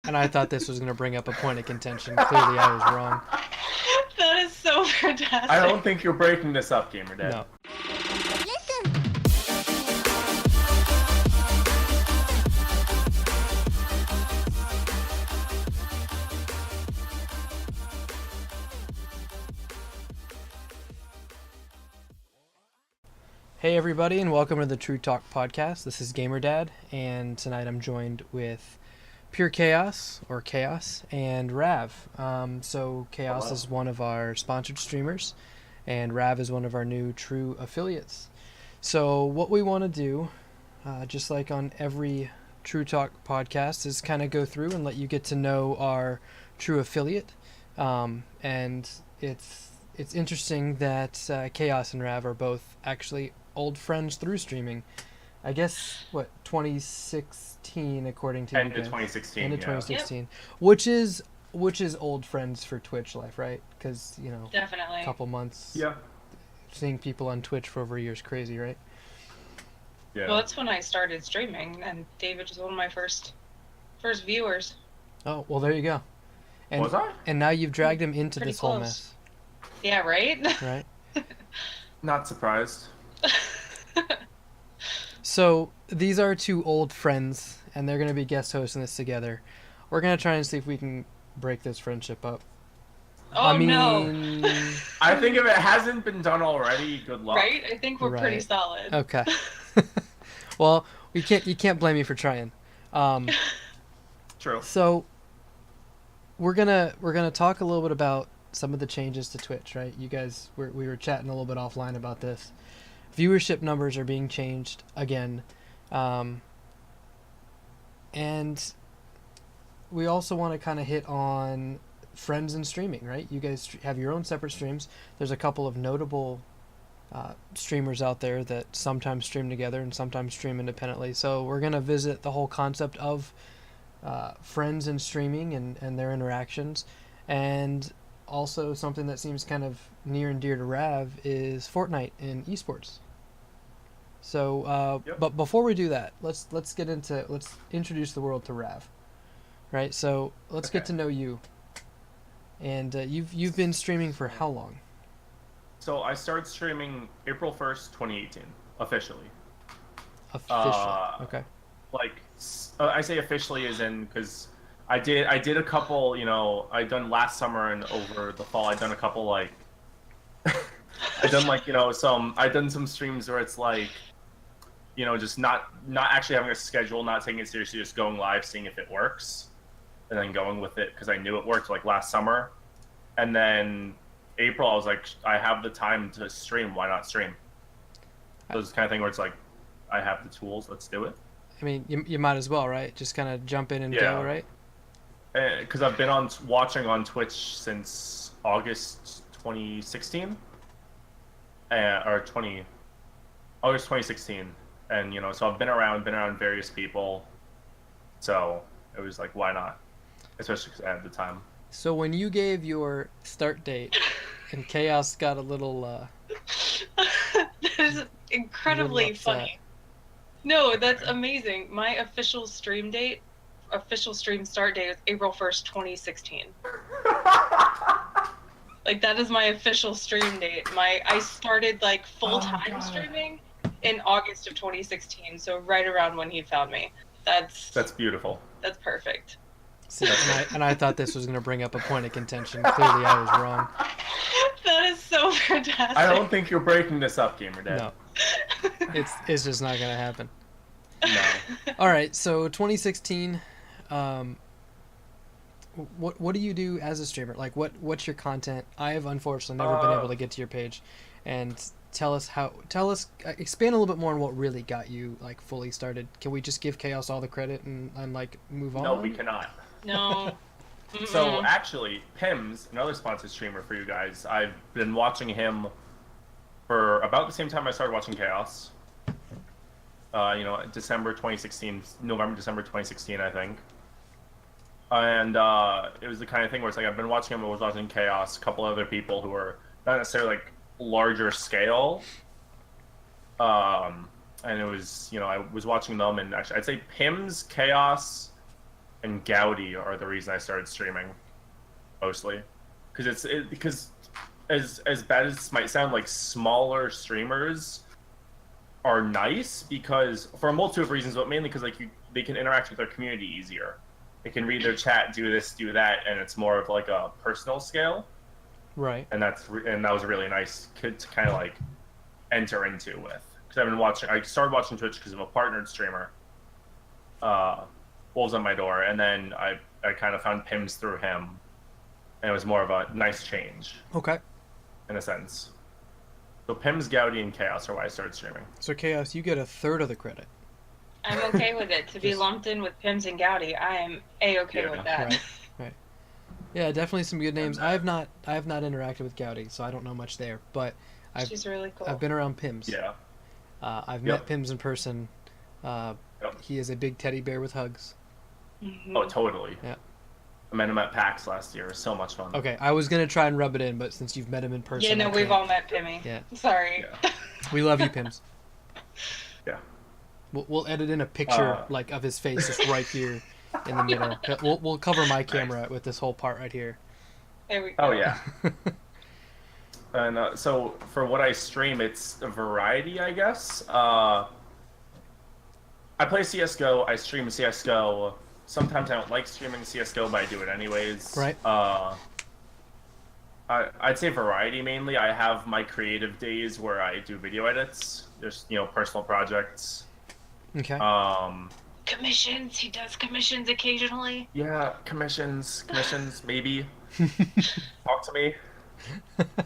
And I thought this was going to bring up a point of contention. Clearly, I was wrong. That is so fantastic. I don't think you're breaking this up, GamerDad. No. Hey everybody, and welcome to the TRUtalk podcast. This is GamerDad, and tonight I'm joined with Pure Chaos, or Chaos, and Rav. So Chaos Hello. is one of our sponsored streamers, and Rav is one of our new Tru affiliates. So what we want to do, just like on every TRUtalk podcast, is kind of go through and let you get to know our Tru affiliate. And it's interesting that Chaos and Rav are both actually old friends through streaming. I guess, 2016 according to End you of guys? 2016. End of yeah. 2016. Which is old friends for Twitch life, right? Because, Definitely. a couple months. Yeah. Seeing people on Twitch for over a year is crazy, right? Yeah. Well, that's when I started streaming, and David was one of my first viewers. Oh, well, there you go. And, Was I? And now you've dragged him into Pretty this whole close. mess, Yeah, right? right? Not surprised. So these are two old friends, and they're going to be guest hosting this together. We're going to try and see if we can break this friendship up. Oh, no. I think if it hasn't been done already, good luck. Right? I think we're pretty Right. solid. Okay. Well, you can't blame me for trying. True. So we're gonna talk a little bit about some of the changes to Twitch, right? You guys, we were chatting a little bit offline about this. Viewership numbers are being changed again, and we also want to kind of hit on friends and streaming, right? You guys have your own separate streams. There's a couple of notable streamers out there that sometimes stream together and sometimes stream independently. So we're gonna visit the whole concept of friends and streaming and their interactions, and also something that seems kind of near and dear to Rav is Fortnite and esports. So, Yep. but before we do that, let's introduce the world to Rav, right? So let's get Okay. to know you. And you've been streaming for how long? So I started streaming April 1st, 2018, officially. Officially, okay. I say officially as in because I did a couple, I done last summer and over the fall. I done a couple like I done some streams where it's like, just not actually having a schedule, not taking it seriously, just going live, seeing if it works, and then going with it because I knew it worked like last summer. And then April, I was like, I have the time to stream. Why not stream? So it's the kind of thing where it's like, I have the tools. Let's do it. I mean, you might as well, right? Just kind of jump in and Yeah. go, right? Because I've been watching on Twitch since August 2016, August 2016, and so I've been around various people. So it was like, why not? Especially because I had the time. So when you gave your start date, and Chaos got a little That is incredibly upset. funny. No, that's amazing. My official stream start date is April 1st, 2016. Like, that is my official stream date. I started, like, full-time God. streaming in August of 2016, so right around when he found me. That's beautiful. That's perfect. See, and I thought this was going to bring up a point of contention. Clearly, I was wrong. That is so fantastic. I don't think you're breaking this up, GamerDad. No, it's just not going to happen. No. All right, so 2016. What do you do as a streamer? Like, what's your content? I have unfortunately never been able to get to your page, and expand a little bit more on what really got you like fully started. Can we just give Chaos all the credit and like move on? No, we cannot. No. So actually, Pims, another sponsored streamer for you guys, I've been watching him for about the same time I started watching Chaos. December 2016, November, December 2016, I think. And it was the kind of thing where it's like I've been watching him, I was watching Chaos, a couple other people who were not necessarily like larger scale. And it was, I was watching them, and actually I'd say Pims, Chaos, and Gowdy are the reason I started streaming, mostly, because as bad as this might sound, like smaller streamers are nice because for a multitude of reasons, but mainly because like they can interact with their community easier. They can read their chat, do this, do that, and it's more of like a personal scale. Right. And that was a really nice kid to kind of like enter into with. Because I've been watching. I started watching Twitch because of a partnered streamer. Wolves on my door, and then I kind of found Pims through him, and it was more of a nice change. Okay. In a sense. So Pims, Gowdy, and Chaos are why I started streaming. So Chaos, you get a third of the credit. I'm okay with it. To be lumped in with Pims and Gowdy, I am a-okay with that. Right. Right. Yeah, definitely some good names. I have not interacted with Gowdy, so I don't know much there. But She's really cool. I've been around Pims. Yeah. I've met Pims in person. He is a big teddy bear with hugs. Mm-hmm. Oh, totally. Yeah. I met him at PAX last year. It was so much fun. Okay, I was gonna try and rub it in, but since you've met him in person, Yeah, no, we've all met Pimmy. Yeah. Sorry. Yeah. We love you, Pims. Yeah. We'll edit in a picture like of his face just right here in the middle. We'll cover my camera with this whole part right here. There we go. Oh yeah. And so for what I stream, it's a variety, I guess. I play CS:GO. I stream CS:GO. Sometimes I don't like streaming CS:GO, but I do it anyways. Right. I'd say variety mainly. I have my creative days where I do video edits. There's personal projects. Okay. Commissions. He does commissions occasionally. Yeah, commissions, maybe. Talk to me.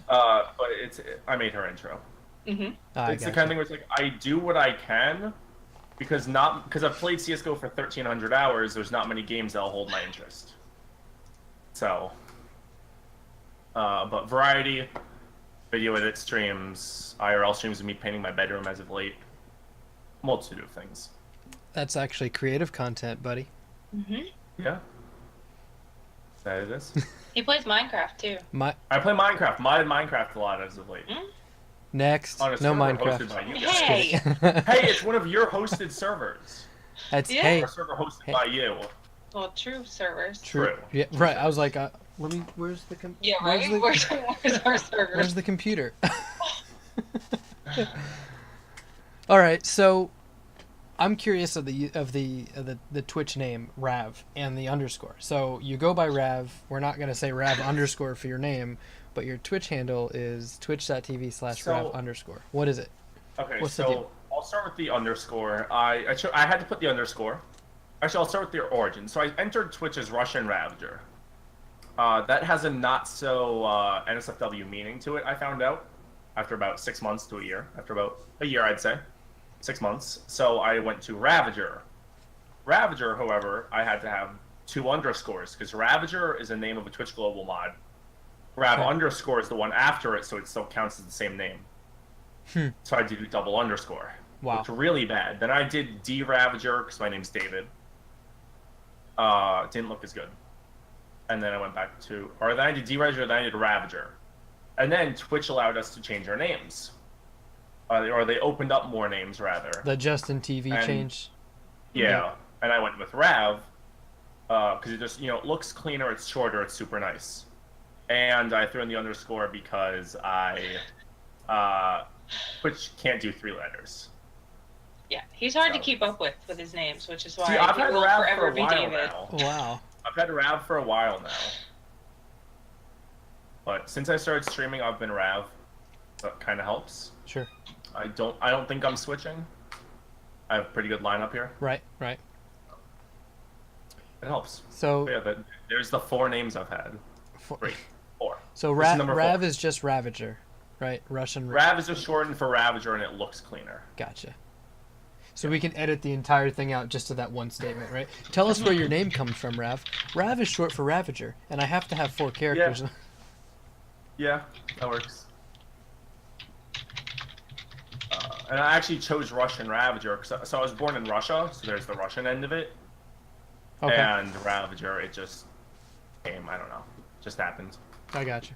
But I made her intro. Mm-hmm. It's the kind of thing where it's like I do what I can because I've played CS:GO for 1,300 hours. There's not many games that'll hold my interest. So, but variety, video edit streams, IRL streams of me painting my bedroom as of late, multitude of things. That's actually creative content, buddy. Mm-hmm. Yeah. That it is. He plays Minecraft too. I play Minecraft. Modded Minecraft a lot as of late. Next, On a no server Minecraft. hosted by you guys. Hey. Hey, it's one of your hosted servers. That's Yeah. hey. Our server hosted by you. Well, true servers. True. Yeah, right. I was like, where's the Yeah, right. Where's our servers? Where's the computer? All right, so I'm curious of the Twitch name Rav and the underscore. So you go by Rav. We're not gonna say Rav underscore for your name, but your Twitch handle is twitch.tv/Rav underscore. What is it? Okay, What's the deal? I'll start with the underscore. I had to put the underscore. Actually, I'll start with the origin. So I entered Twitch as Russian Ravager. That has a not so NSFW meaning to it, I found out, after about 6 months to a year. After about a year, I'd say. 6 months. So I went to Ravager. Ravager, however, I had to have 2 underscores, because Ravager is a name of a Twitch Global mod. Rav underscore is the one after it, so it still counts as the same name. So I did double underscore. Wow. It's really bad. Then I did D Ravager, because my name's David. Didn't look as good. And then I went back to, or then I did D Ravager, then I did Ravager. And then Twitch allowed us to change our names. Or they opened up more names, rather. The Justin TV change. Yeah. And I went with Rav, because it just, it looks cleaner, it's shorter, it's super nice. And I threw in the underscore because Twitch can't do 3 letters. Yeah, he's hard to keep up with his names, which is why See, I've he had will Rav forever for a be while David. now. Wow. I've had Rav for a while now. But since I started streaming, I've been Rav. That kind of helps. Sure. I don't think I'm switching. I have a pretty good lineup here. Right. It helps. So But yeah, there's the 4 names I've had. 3, 4. So This is number Rav 4. is just Ravager, right? Russian. Rav is just shortened for Ravager, and it looks cleaner. Gotcha. So we can edit the entire thing out just to that one statement, right? Tell us where your name comes from, Rav. Rav is short for Ravager, and I have to have 4 characters. Yeah, that works. And I actually chose Russian Ravager, so I was born in Russia, so there's the Russian end of it. Okay. And Ravager, it just came, I don't know, just happened. I gotcha.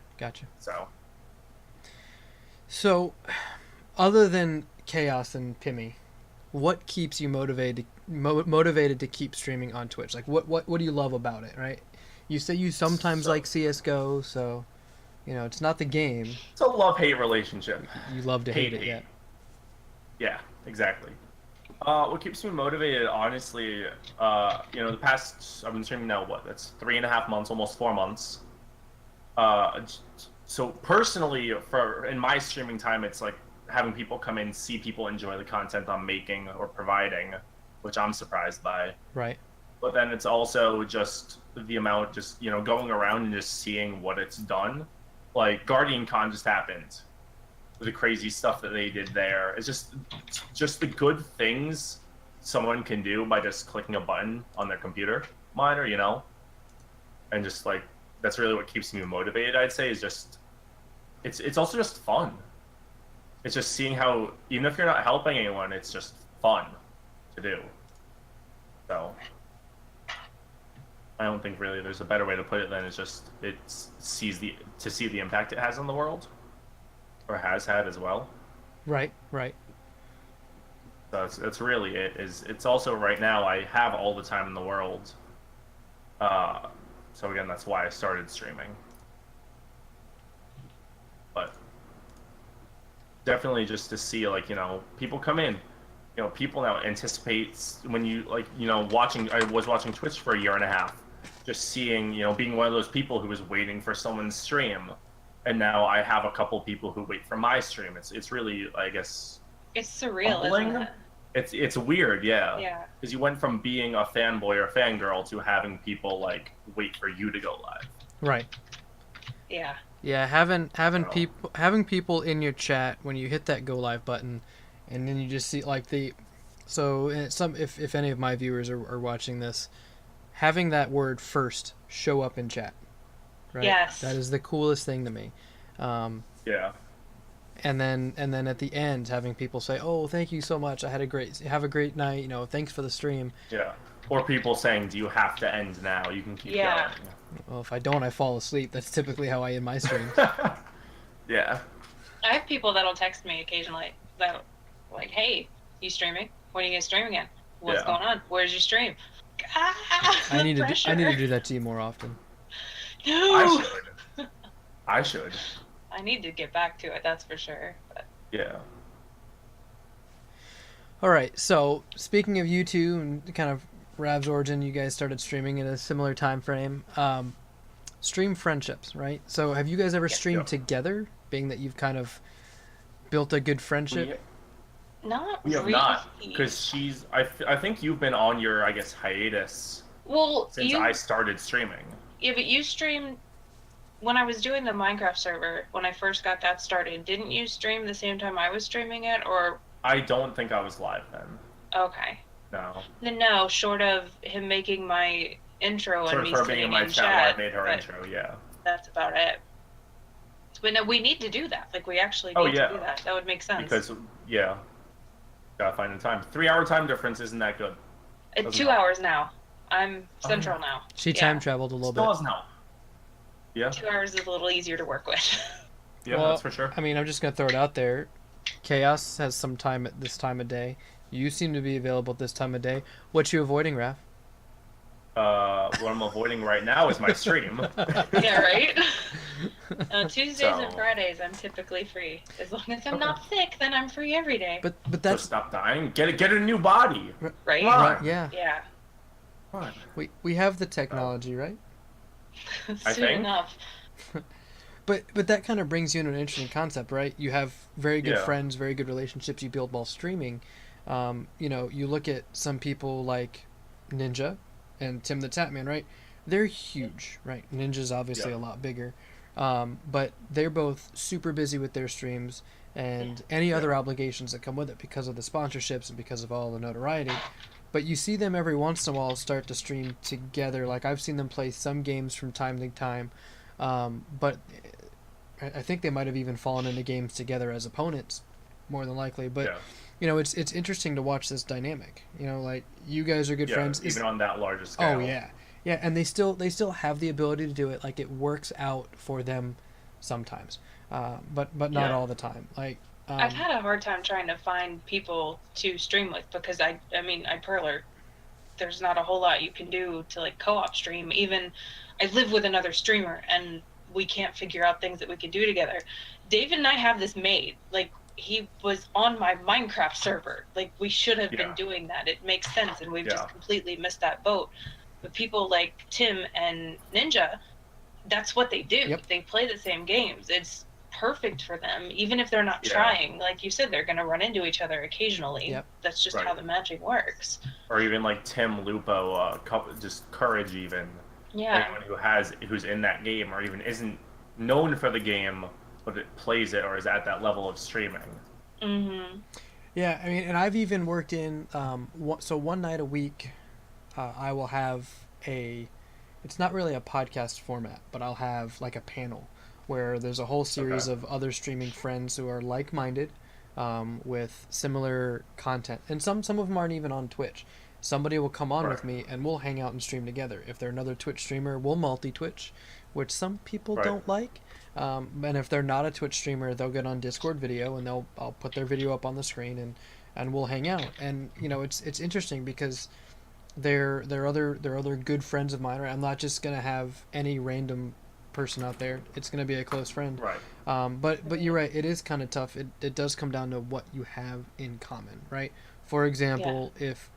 So, So, other than Chaos and Pimmy, what keeps you motivated to keep streaming on Twitch? Like, what do you love about it, right? You say you sometimes like CS:GO, so it's not the game. It's a love-hate relationship. You love to hate it, yeah. Yeah, exactly. What keeps me motivated, honestly, the past, I've been streaming now, that's 3.5 months, almost 4 months. So personally, in my streaming time, it's like having people come in, see people enjoy the content I'm making or providing, which I'm surprised by. Right. But then it's also just the amount, going around and just seeing what it's done. Like, Guardian Con just happened. The crazy stuff that they did there. It's just the good things someone can do by just clicking a button on their computer monitor, and just like that's really what keeps me motivated. I'd say is just it's also just fun. It's just seeing how even if you're not helping anyone, it's just fun to do. So I don't think really there's a better way to put it than to see the impact it has on the world. Or has had as well. Right. So that's really it. It's also right now I have all the time in the world. So again, that's why I started streaming. But definitely just to see people come in. People now anticipate when you watching. I was watching Twitch for a year and a half, just seeing being one of those people who was waiting for someone's stream. And now I have a couple people who wait for my stream. It's really, I guess, it's surreal, humbling. Isn't it? It's weird, yeah. Yeah. Because you went from being a fanboy or fangirl to having people wait for you to go live. Right. Yeah. Yeah, having people in your chat when you hit that go live button, and then you just see if any of my viewers are watching this, having that word first show up in chat. Right? Yes. That is the coolest thing to me. Yeah. And then at the end, having people say, "Oh, thank you so much. Have a great night. Thanks for the stream." Yeah. Or people saying, "Do you have to end now? You can keep going." Well, if I don't, I fall asleep. That's typically how I end my streams. Yeah. I have people that'll text me occasionally that like, "Hey, you streaming? When are you gonna stream again? What's going on? Where's your stream?" I need to do that to you more often. No. I should. I need to get back to it, that's for sure. But... Yeah. All right. So speaking of you two and kind of Rav's origin, you guys started streaming in a similar time frame. Stream friendships, right? So have you guys ever streamed together, being that you've kind of built a good friendship? Not we have really. not, because I think you've been on your, I guess, hiatus. Well, since I started streaming. Yeah, but you streamed when I was doing the Minecraft server, when I first got that started. Didn't you stream the same time I was streaming it, or? I don't think I was live then. Okay. No. Then no, short of him making my intro and me sitting in my chat where I made her intro, yeah. That's about it. But no, we need to do that. Like, we actually need to do that. That would make sense. Because, gotta find the time. 3-hour time difference isn't that good. 2 hours now. I'm central now. She time traveled a little bit. Still doesn't help. Yeah. 2 hours is a little easier to work with. Yeah, that's for sure. I mean, I'm just gonna throw it out there. Chaos has some time at this time of day. You seem to be available at this time of day. What you avoiding, Raph? What I'm avoiding right now is my stream. Yeah, right? Tuesdays and Fridays, I'm typically free. As long as I'm not sick, then I'm free every day. But that's... So stop dying. Get a new body. Right? Right, yeah. Yeah. Come on. We have the technology, right? Soon enough. But that kind of brings you into an interesting concept, right? You have very good friends, very good relationships you build while streaming. You look at some people like Ninja and Tim the Tatman, right? They're huge, right? Ninja's obviously a lot bigger. But they're both super busy with their streams and any other obligations that come with it because of the sponsorships and because of all the notoriety. But you see them every once in a while start to stream together. Like, I've seen them play some games from time to time. But I think they might have even fallen into games together as opponents, more than likely. But it's interesting to watch this dynamic. Like, you guys are good friends, even on that larger scale. Oh yeah, and they still have the ability to do it. Like, it works out for them sometimes, but not all the time. Like, I've had a hard time trying to find people to stream with because I mean, I Perler, there's not a whole lot you can do to like co-op stream. Even I live with another streamer and we can't figure out things that we can do together. David and I have this made. Like, he was on my Minecraft server. Like, we should have been doing that. It makes sense, and we've just completely missed that boat. But people like Tim and Ninja, that's what they do. Yep. They play the same games. It's perfect for them, even if they're not trying. Like you said, they're going to run into each other occasionally. Yep. That's just how the magic works. Or even like Tim, Lupo, just Courage even. Yeah. Anyone who's in that game or even isn't known for the game, but it plays it or is at that level of streaming. Mm-hmm. Yeah, I mean, and I've even worked in, so one night a week, I will have it's not really a podcast format, but I'll have like a panel where there's a whole series of other streaming friends who are like-minded, with similar content. And some of them aren't even on Twitch. Somebody will come on with me and we'll hang out and stream together. If they're another Twitch streamer, we'll multi-Twitch, which some people don't like. And if they're not a Twitch streamer, they'll get on Discord video and I'll put their video up on the screen and we'll hang out. And you know, it's interesting because they're other good friends of mine. Right? I'm not just gonna have any random person out there. It's gonna be a close friend. Right. But you're right. It is kind of tough. It does come down to what you have in common, right? For example, if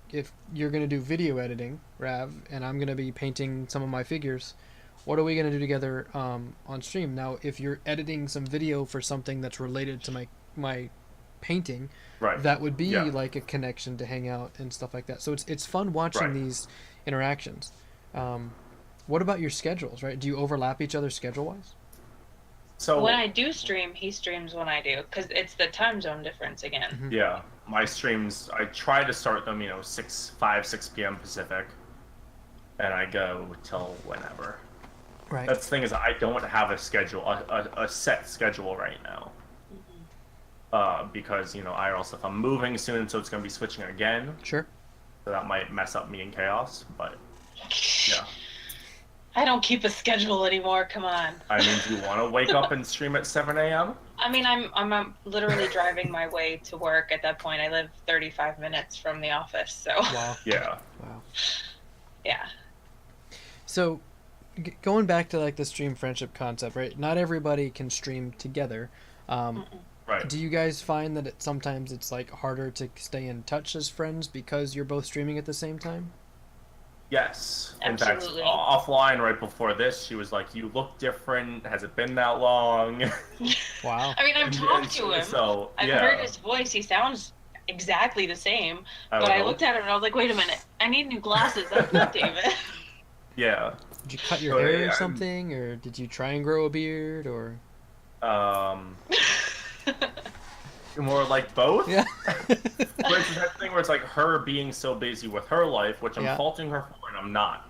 you're gonna do video editing, Rav, and I'm gonna be painting some of my figures, what are we gonna do together on stream? Now, if you're editing some video for something that's related to my painting, that would be like a connection to hang out and stuff like that. So it's fun watching these interactions. What about your schedules, right? Do you overlap each other schedule-wise? So when I do stream, he streams when I do, because it's the time zone difference again. Mm-hmm. Yeah, my streams, I try to start them, 6 p.m. Pacific, and I go till whenever. Right. That's the thing is I don't have a schedule, a set schedule right now. Because, IRL stuff, I'm moving soon, so it's going to be switching again. Sure. So that might mess up me in chaos, but yeah. I don't keep a schedule anymore, come on. I mean, do you want to wake up and stream at 7 a.m.? I mean, I'm literally driving my way to work at that point. I live 35 minutes from the office, so. Wow. Yeah. Wow. Yeah. So, going back to like the stream friendship concept, right? Not everybody can stream together. Right. Do you guys find that sometimes it's like harder to stay in touch as friends because you're both streaming at the same time? Yes. Absolutely. In fact, offline right before this, she was like, "You look different. Has it been that long?" Wow. I mean, I've talked to him. So, I've heard his voice. He sounds exactly the same. But I looked at him and I was like, wait a minute. I need new glasses. That's not David. Yeah. Did you cut your hair or something? Or did you try and grow a beard? Or more like both. Yeah. But it's that thing where it's like her being so busy with her life, which I'm faulting her for, and I'm not.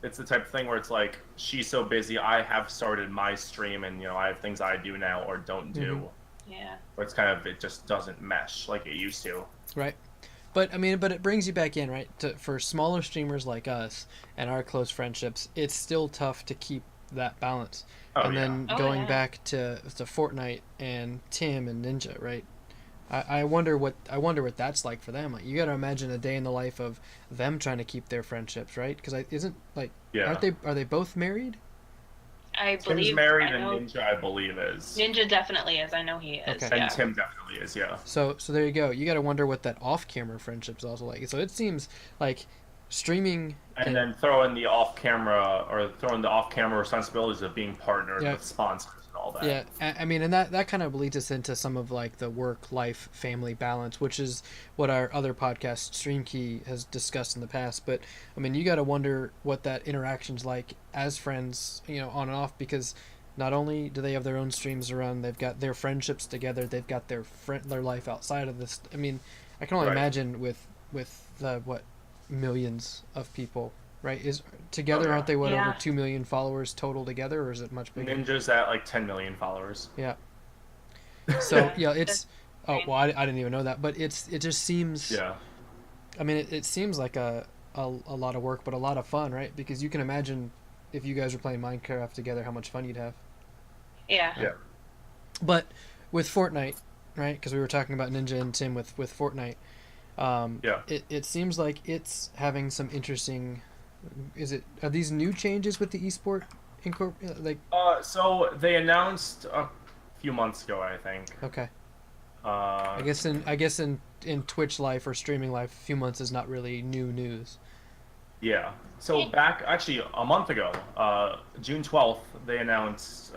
It's the type of thing where it's like she's so busy. I have started my stream, and I have things I do now or don't do. Mm-hmm. Yeah. But it's kind of it just doesn't mesh like it used to. Right. But I mean, it brings you back in, right? For smaller streamers like us and our close friendships, it's still tough to keep that balance. Then going back to Fortnite and Tim and Ninja, right? I wonder what that's like for them. Like, you got to imagine a day in the life of them trying to keep their friendships, right? Because are they both married? I believe Tim's married and Ninja, I believe, is. Ninja definitely is. I know he is. Okay. And Tim definitely is, yeah. So there you go. You got to wonder what that off-camera friendship's also like. So it seems like streaming and then throw in the off-camera responsibilities of being partnered with sponsors and all that. Yeah, I mean, and that kind of leads us into some of like the work-life family balance, which is what our other podcast, Stream Key, has discussed in the past. But I mean, you got to wonder what that interaction's like as friends, on and off, because not only do they have their own streams to run, they've got their friendships together, they've got their life outside of this. I mean, I can only imagine with the millions of people, right? Aren't they over 2 million followers total together, or is it much bigger? Ninja's at like 10 million followers. Yeah. So yeah, it's I didn't even know that, but it just seems. Yeah. I mean, it seems like a lot of work, but a lot of fun, right? Because you can imagine if you guys were playing Minecraft together, how much fun you'd have. Yeah. Yeah. But with Fortnite, right? Because we were talking about Ninja and Tim with Fortnite. Yeah. It seems like it's having some interesting. Are these new changes with the esport? Like So they announced a few months ago, I think. okay, Uh, I guess in Twitch life or streaming life, a few months is not really new news. yeah. So back actually a month ago, June 12th, they announced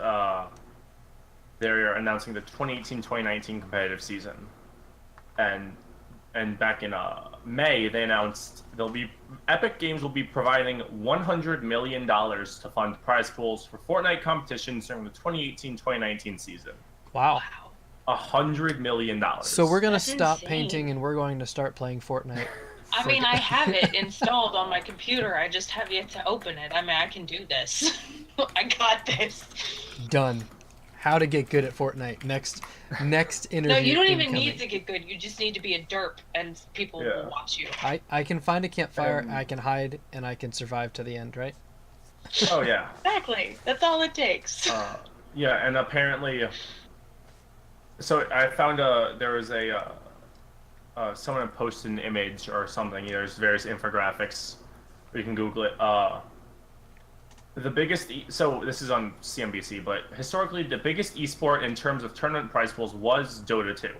they're announcing the 2018-2019 competitive season, and back in May they announced Epic Games will be providing $100 million to fund prize pools for Fortnite competitions during the 2018-2019 season. Wow. $100 million. So we're gonna That's stop insane. painting and we're going to start playing Fortnite. I mean, I have it installed on my computer. I just have yet to open it. I mean, I can do this. I got this. Done. How to get good at Fortnite. Next interview. No, you don't even incoming. need to get good. You just need to be a derp, and people will watch you. I can find a campfire, I can hide, and I can survive to the end, right? Oh yeah. Exactly. That's all it takes. Yeah, and apparently, so I found there was someone had posted an image or something. There's various infographics, or you can Google it. The biggest, so this is on CNBC, but historically the biggest esport in terms of tournament prize pools was Dota 2,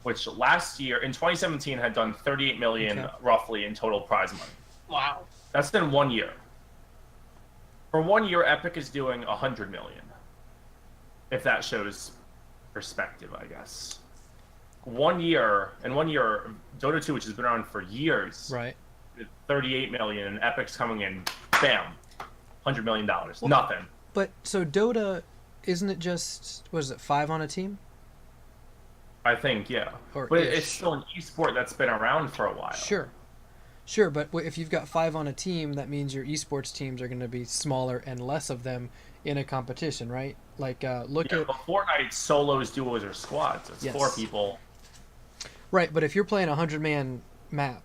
which last year in 2017 had done 38 million roughly in total prize money. Wow. That's been 1 year. For 1 year, Epic is doing 100 million. If that shows perspective, I guess. 1 year, Dota 2, which has been around for years, Right. 38 million, and Epic's coming in, bam, $100 million. Nothing. But so Dota, isn't it just what is it 5 on a team? I think, yeah. Or But ish. it's still an esport that's been around for a while. Sure, but if you've got 5 on a team, that means your esports teams are going to be smaller and less of them in a competition, right? Like look at But Fortnite solos, duos, or squads. It's 4 people. right, but if you're playing a 100-man map,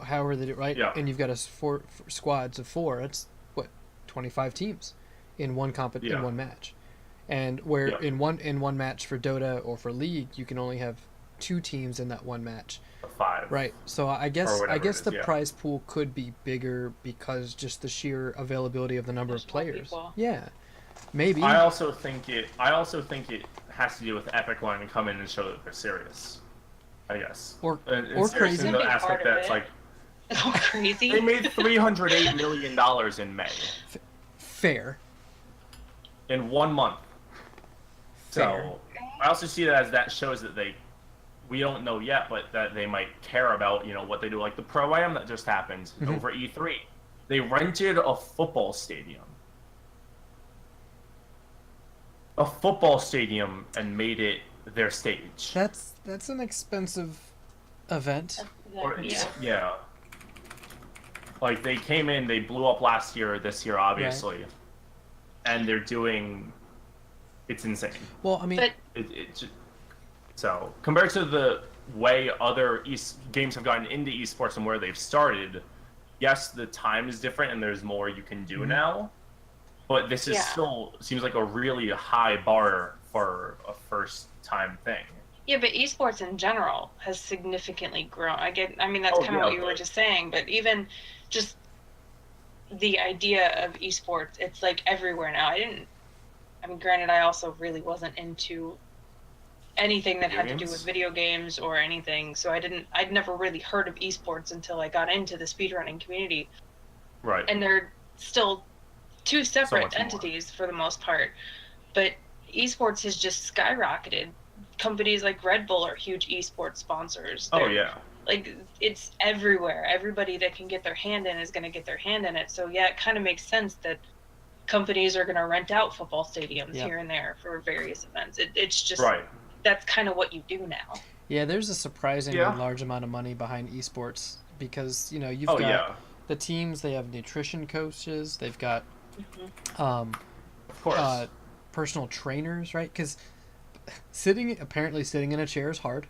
however they do, right? Yeah. And you've got four squads of 4. It's what 25 teams in one in one match, and where in one match for Dota or for League, you can only have 2 teams in that one match. 5. Right. So I guess the is, prize pool could be bigger because just the sheer availability of the number There's of more players. people. Yeah. Maybe. I also think it has to do with Epic wanting to come in and show that they're serious. I guess. Or serious crazy. in the That'd be aspect part of that's it. like Oh, crazy. they made $308 million in May Fair. in 1 month. Fair. So I also see that as that shows that we don't know yet, but that they might care about what they do. Like the Pro-Am that just happened over E3, they rented a football stadium. And made it their stage. That's an expensive event. Yeah. Like they came in, they blew up last year, this year obviously, and they're doing. It's insane. Well, I mean, But so compared to the way other games have gotten into esports and where they've started, yes, the time is different and there's more you can do now, but this is still seems like a really high bar for a first time thing. yeah, but esports in general has significantly grown. I mean, that's kind of what you were just saying, but even just the idea of esports, it's like everywhere now. I mean, granted, I also really wasn't into anything that had to do with video games or anything, so I'd never really heard of esports until I got into the speedrunning community. Right. And they're still 2 separate entities for the most part, but esports has just skyrocketed. Companies like Red Bull are huge esports sponsors. Like, it's everywhere. Everybody that can get their hand in is going to get their hand in it. So yeah, it kind of makes sense that companies are going to rent out football stadiums here and there for various events. It's just that's kind of what you do now. Yeah, there's a surprisingly large amount of money behind esports because you've got the teams. They have nutrition coaches. They've got of course personal trainers, right? Because apparently sitting in a chair is hard.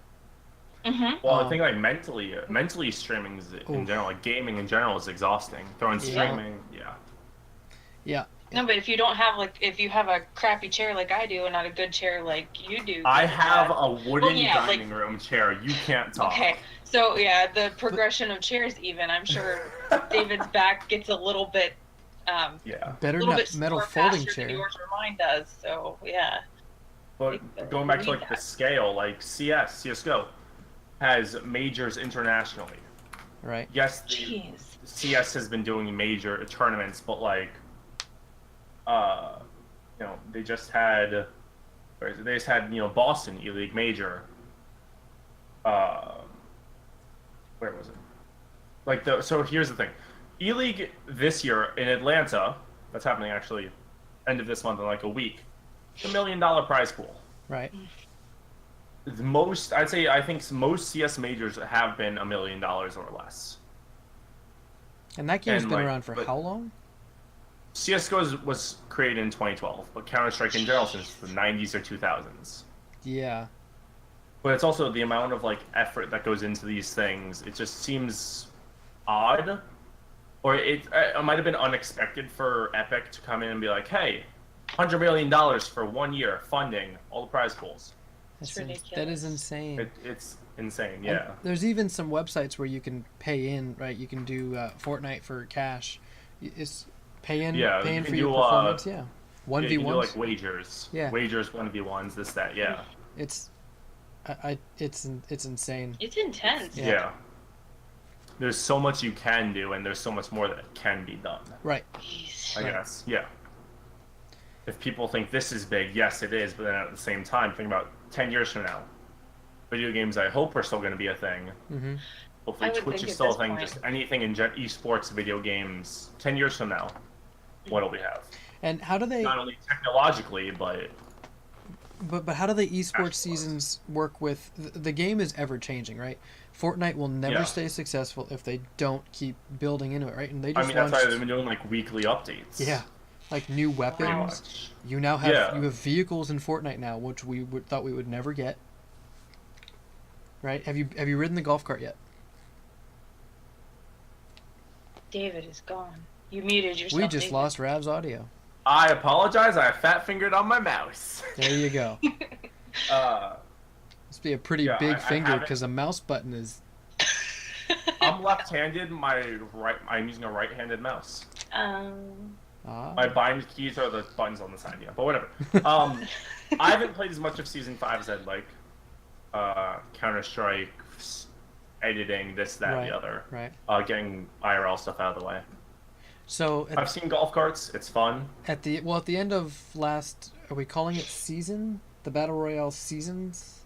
Well, I think like mentally streaming in general, like gaming in general, is exhausting. Throwing streaming, yeah, No, but if you don't have if you have a crappy chair like I do and not a good chair like you do, I have GamerDad. a wooden yeah, dining room chair. You can't talk. Okay, so yeah, the progression of chairs even. I'm sure David's back gets a little bit, Yeah. Better little not bit metal slower, folding faster than chair. yours or mine does. So yeah. But going back to like the scale, like CS:GO has majors internationally. Right. Yes, Jeez. CS has been doing major tournaments, but like, you know, they just had, Boston E-League major. Where was it? So here's the thing, E-League this year in Atlanta, that's happening actually, end of this month in like a week, it's $1 million prize pool. Right. I think most CS majors have been $1 million or less. And that game's And, been like, around for but- how long? CS:GO was created in 2012, but Counter-Strike in general since the 90s or 2000s. Yeah. But it's also the amount of like effort that goes into these things. It just seems odd, or it might have been unexpected for Epic to come in and be like, "Hey, $100 million for 1 year funding all the prize pools." That's ridiculous. that is insane. It's insane. And Yeah. there's even some websites where you can pay in, right? You can do Fortnite for cash. It's pay in Yeah, you for can your do, performance. Yeah. Yeah, 1v1s. you can do like wagers. Yeah. Wagers, 1v1s, this, that. Yeah. It's it's insane. It's intense. Yeah. Yeah. There's so much you can do, and there's so much more that can be done. Right. Jeez. I Right. guess. Yeah. If people think this is big, yes, it is. But then at the same time, think about 10 years from now. Video games, I hope, are still going to be a thing. Mm-hmm. Hopefully, I would Twitch think is at still a this thing. point. Just anything in esports, video games. 10 years from now, what'll we have? And how do they? Not only technologically, but But how do the esports Actual seasons work with the game is ever changing, right? Fortnite will never Yeah. stay successful if they don't keep building into it, right? And they I just mean that's why launched, they've been doing like weekly updates. yeah, like new Pretty weapons. much. You now have Yeah. you have vehicles in Fortnite now, which thought we would never get. Right? Have you ridden the golf cart yet? David is gone. You muted yourself. We just David. lost Rav's audio. I apologize. I fat fingered on my mouse. There you go. Must be a pretty Yeah, big I finger haven't- because a mouse button is. I'm left-handed. I'm using a right-handed mouse. My bind keys are the buttons on the side, yeah. But whatever. I haven't played as much of Season 5 as I'd like. Counter-Strike, editing, this, that, Right, the other. right. Getting IRL stuff out of the way. So I've seen golf carts. It's fun. at the end of last, are we calling it season? The Battle Royale seasons?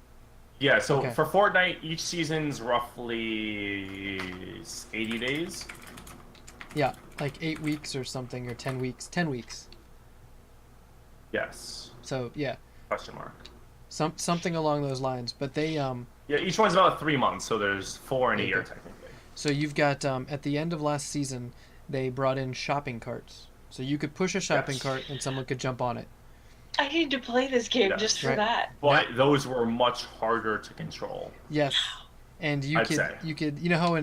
Yeah, so Okay. for Fortnite, each season's roughly 80 days. Yeah, like 8 weeks or something, or 10 weeks. 10 weeks. Yes. So yeah, Question mark. something along those lines. But they Yeah, each one's about 3 months, so there's 4 in a Okay. year, technically. so you've got at the end of last season, they brought in shopping carts. So you could push a shopping Yes. cart and someone could jump on it. I need to play this game Yes. just for Right. that. But those were much harder to control. Yes. And you I'd could say. you know how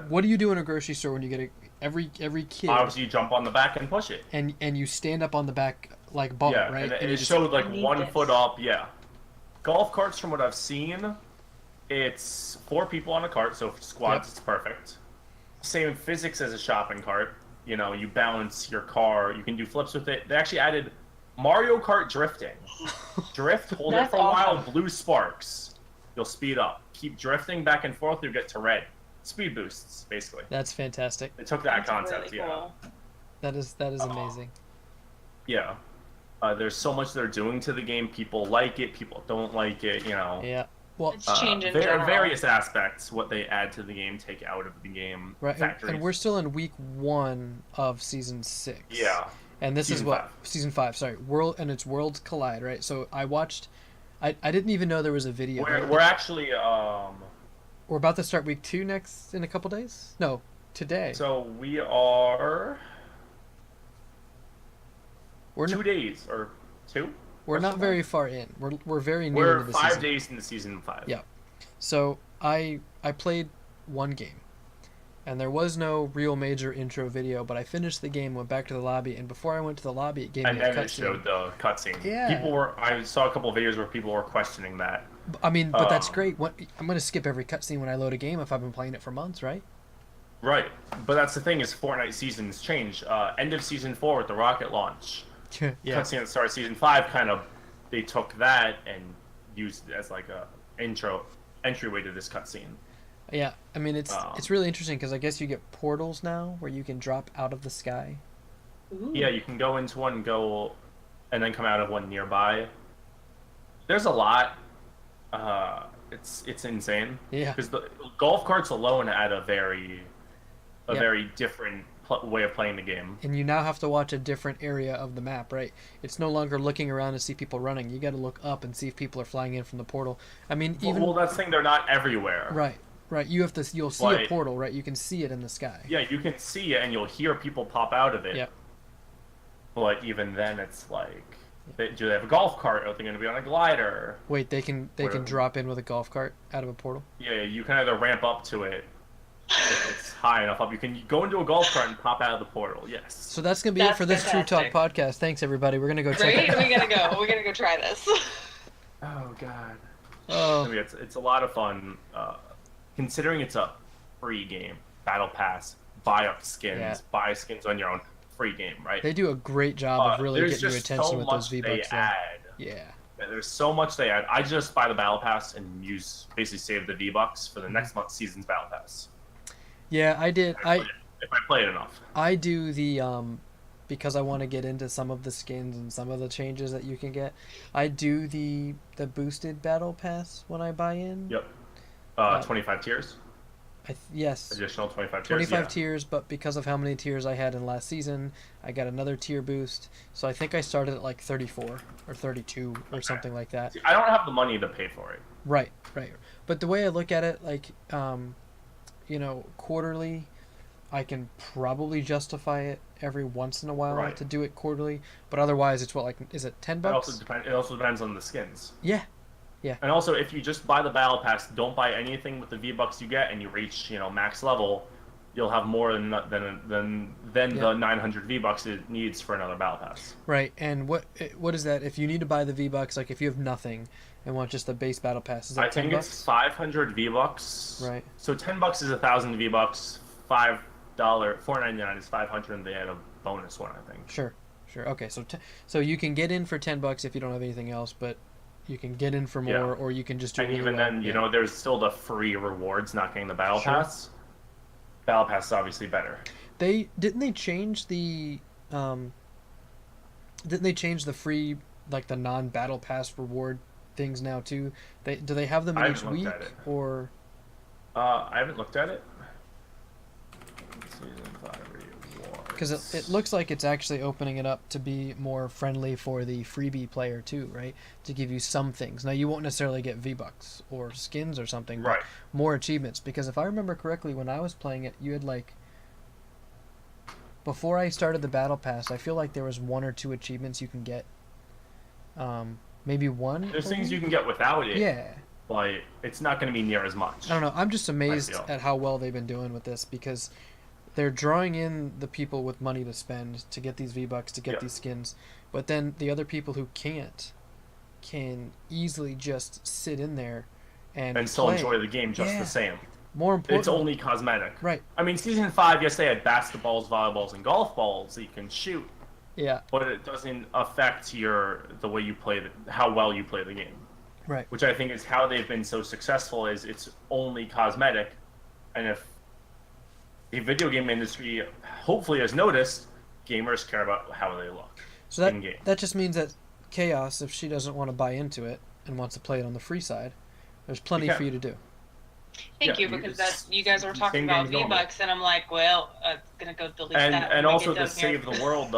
what do you do in a grocery store when you get every kid Obviously, you jump on the back and push it. and you stand up on the back like ball, Yeah, right? and you it just- showed like I need 1 this. foot up. Yeah, golf carts, from what I've seen, it's 4 people on a cart, so for squads, Yep. it's perfect. Same physics as a shopping cart. You know, you balance your car. You can do flips with it. They actually added Mario Kart drifting. Drift, hold it That's for a while, awesome. blue sparks. You'll speed up. Keep drifting back and forth, you'll get to red. Speed boosts, basically. That's fantastic. They took that That's concept, really yeah. cool. That is amazing. Yeah. There's so much they're doing to the game. People like it, people don't like it, you know. Yeah. Well, It's changing in general. various aspects, what they add to the game, take out of the game. right, Factories. and we're still in week 1 of season 6. Yeah. And this is Season what 5. season 5. Sorry, it's Worlds Collide, right? So I watched. I didn't even know there was a video. We're actually We're about to start week 2 next in a couple days. No, today. so we are we're 2 not, days or 2? we're not Question very mark? far in. We're very new We're into the 5 season. days into season 5. Yeah. So I played one game, and there was no real major intro video, but I finished the game, went back to the lobby, and before I went to the lobby, it gave And me a then it showed cutscene. the cutscene. Yeah. I saw a couple of videos where people were questioning that. I mean, but that's Um, great. What I'm gonna skip every cutscene when I load a game if I've been playing it for months, right? right, but that's the thing is Fortnite seasons change. End of season 4 with the rocket launch, Yeah. cutscene at the start of season 5 kind of they took that and used it as like a entryway to this cutscene. Yeah. I mean, it's Um, it's really interesting because I guess you get portals now where you can drop out of the sky. Ooh. Yeah, you can go into one, and then come out of one nearby. There's a lot. It's insane. Yeah. Because the golf carts alone add a very Yeah. very different way of playing the game. And you now have to watch a different area of the map, right? It's no longer looking around to see people running. You got to look up and see if people are flying in from the portal. I mean, even Well, that's the thing. They're not everywhere. right, right. You'll see a Like- portal, right? You can see it in the sky. Yeah, you can see it and you'll hear people pop out of it. Yeah. But even then, it's like, do they have a golf cart? Are they going to be on a glider? Wait, they can Whatever. drop in with a golf cart out of a portal. Yeah, you can either ramp up to it if it's high enough up. You can go into a golf cart and pop out of the portal. Yes. So that's gonna be it That's for this fantastic. TRUtalk podcast. Thanks everybody. We're gonna go check Right? it out. We gotta go. We gotta go try this. Oh god. I Oh, mean, it's a lot of fun. Considering it's a free game, battle pass, buy up skins, Yeah. buy skins on your own, free game, right? they do a great job of really There's getting your just attention so with much those V they bucks. add. Yeah. There's so much they add. I just buy the battle pass and basically save the V bucks for the next month's season's battle pass. Yeah, I did. If I play it enough. I do the because I want to get into some of the skins and some of the changes that you can get. I do the boosted battle pass when I buy in. Yep. 25 tiers. Yes. Additional 25 tiers. 25 yeah. tiers, but because of how many tiers I had in last season, I got another tier boost. So I think I started at like 34 or 32 or something like that. See, I don't have the money to pay for it. Right, right. But the way I look at it, like, quarterly, I can probably justify it every once in a while Right. to do it quarterly. But otherwise, it's what, like, is it 10 bucks? It also depends on the skins. Yeah. And also, if you just buy the battle pass, don't buy anything with the V bucks you get, and you reach max level, you'll have more than the 900 V bucks it needs for another battle pass. Right. And what is that? If you need to buy the V bucks, like if you have nothing and want just the base battle pass, is that I 10 think bucks? it's 500 V bucks. Right. So 10 bucks is 1,000 V bucks. $4.99 is 500, and they add a bonus one, I think. Sure. Okay. So you can get in for 10 bucks if you don't have anything else, but you can get in for more, Yeah. or you can just do. And really even well. then, Yeah. there's still the free rewards not getting the battle Sure. pass. Battle pass is obviously better. Didn't they change the free, like the non-battle pass reward things now too? Do they have them I in each haven't week looked at it. or? I haven't looked at it. Season 5 rewards. Because it looks like it's actually opening it up to be more friendly for the freebie player too, right? To give you some things. Now you won't necessarily get V-Bucks or skins or something, but Right. more achievements. Because if I remember correctly, when I was playing it, you had like, before I started the battle pass, I feel like there was 1 or 2 achievements you can get. Maybe 1. There's things you can get without it. Yeah. Like, it's not going to be near as much. I don't know. I'm just amazed feel. at how well they've been doing with this because they're drawing in the people with money to spend to get these V-Bucks, to get Yeah. these skins. But then the other people who can't can easily just sit in there and still play. enjoy the game just Yeah. the same. More important, It's only cosmetic. right. I mean, Season 5, yes, they had basketballs, volleyballs, and golf balls that you can shoot, Yeah, but it doesn't affect the way you play, how well you play the game. right. Which I think is how they've been so successful, is it's only cosmetic. And if the video game industry hopefully has noticed, gamers care about how they look. So that in-game. that just means that Chaos, if she doesn't want to buy into it and wants to play it on the free side, there's plenty You for can. you to do. Thank Yeah, you, because it's you guys were talking same game about as normal. V-Bucks, and I'm like, well, I'm gonna go delete And that. when and we also get the done Save here. the World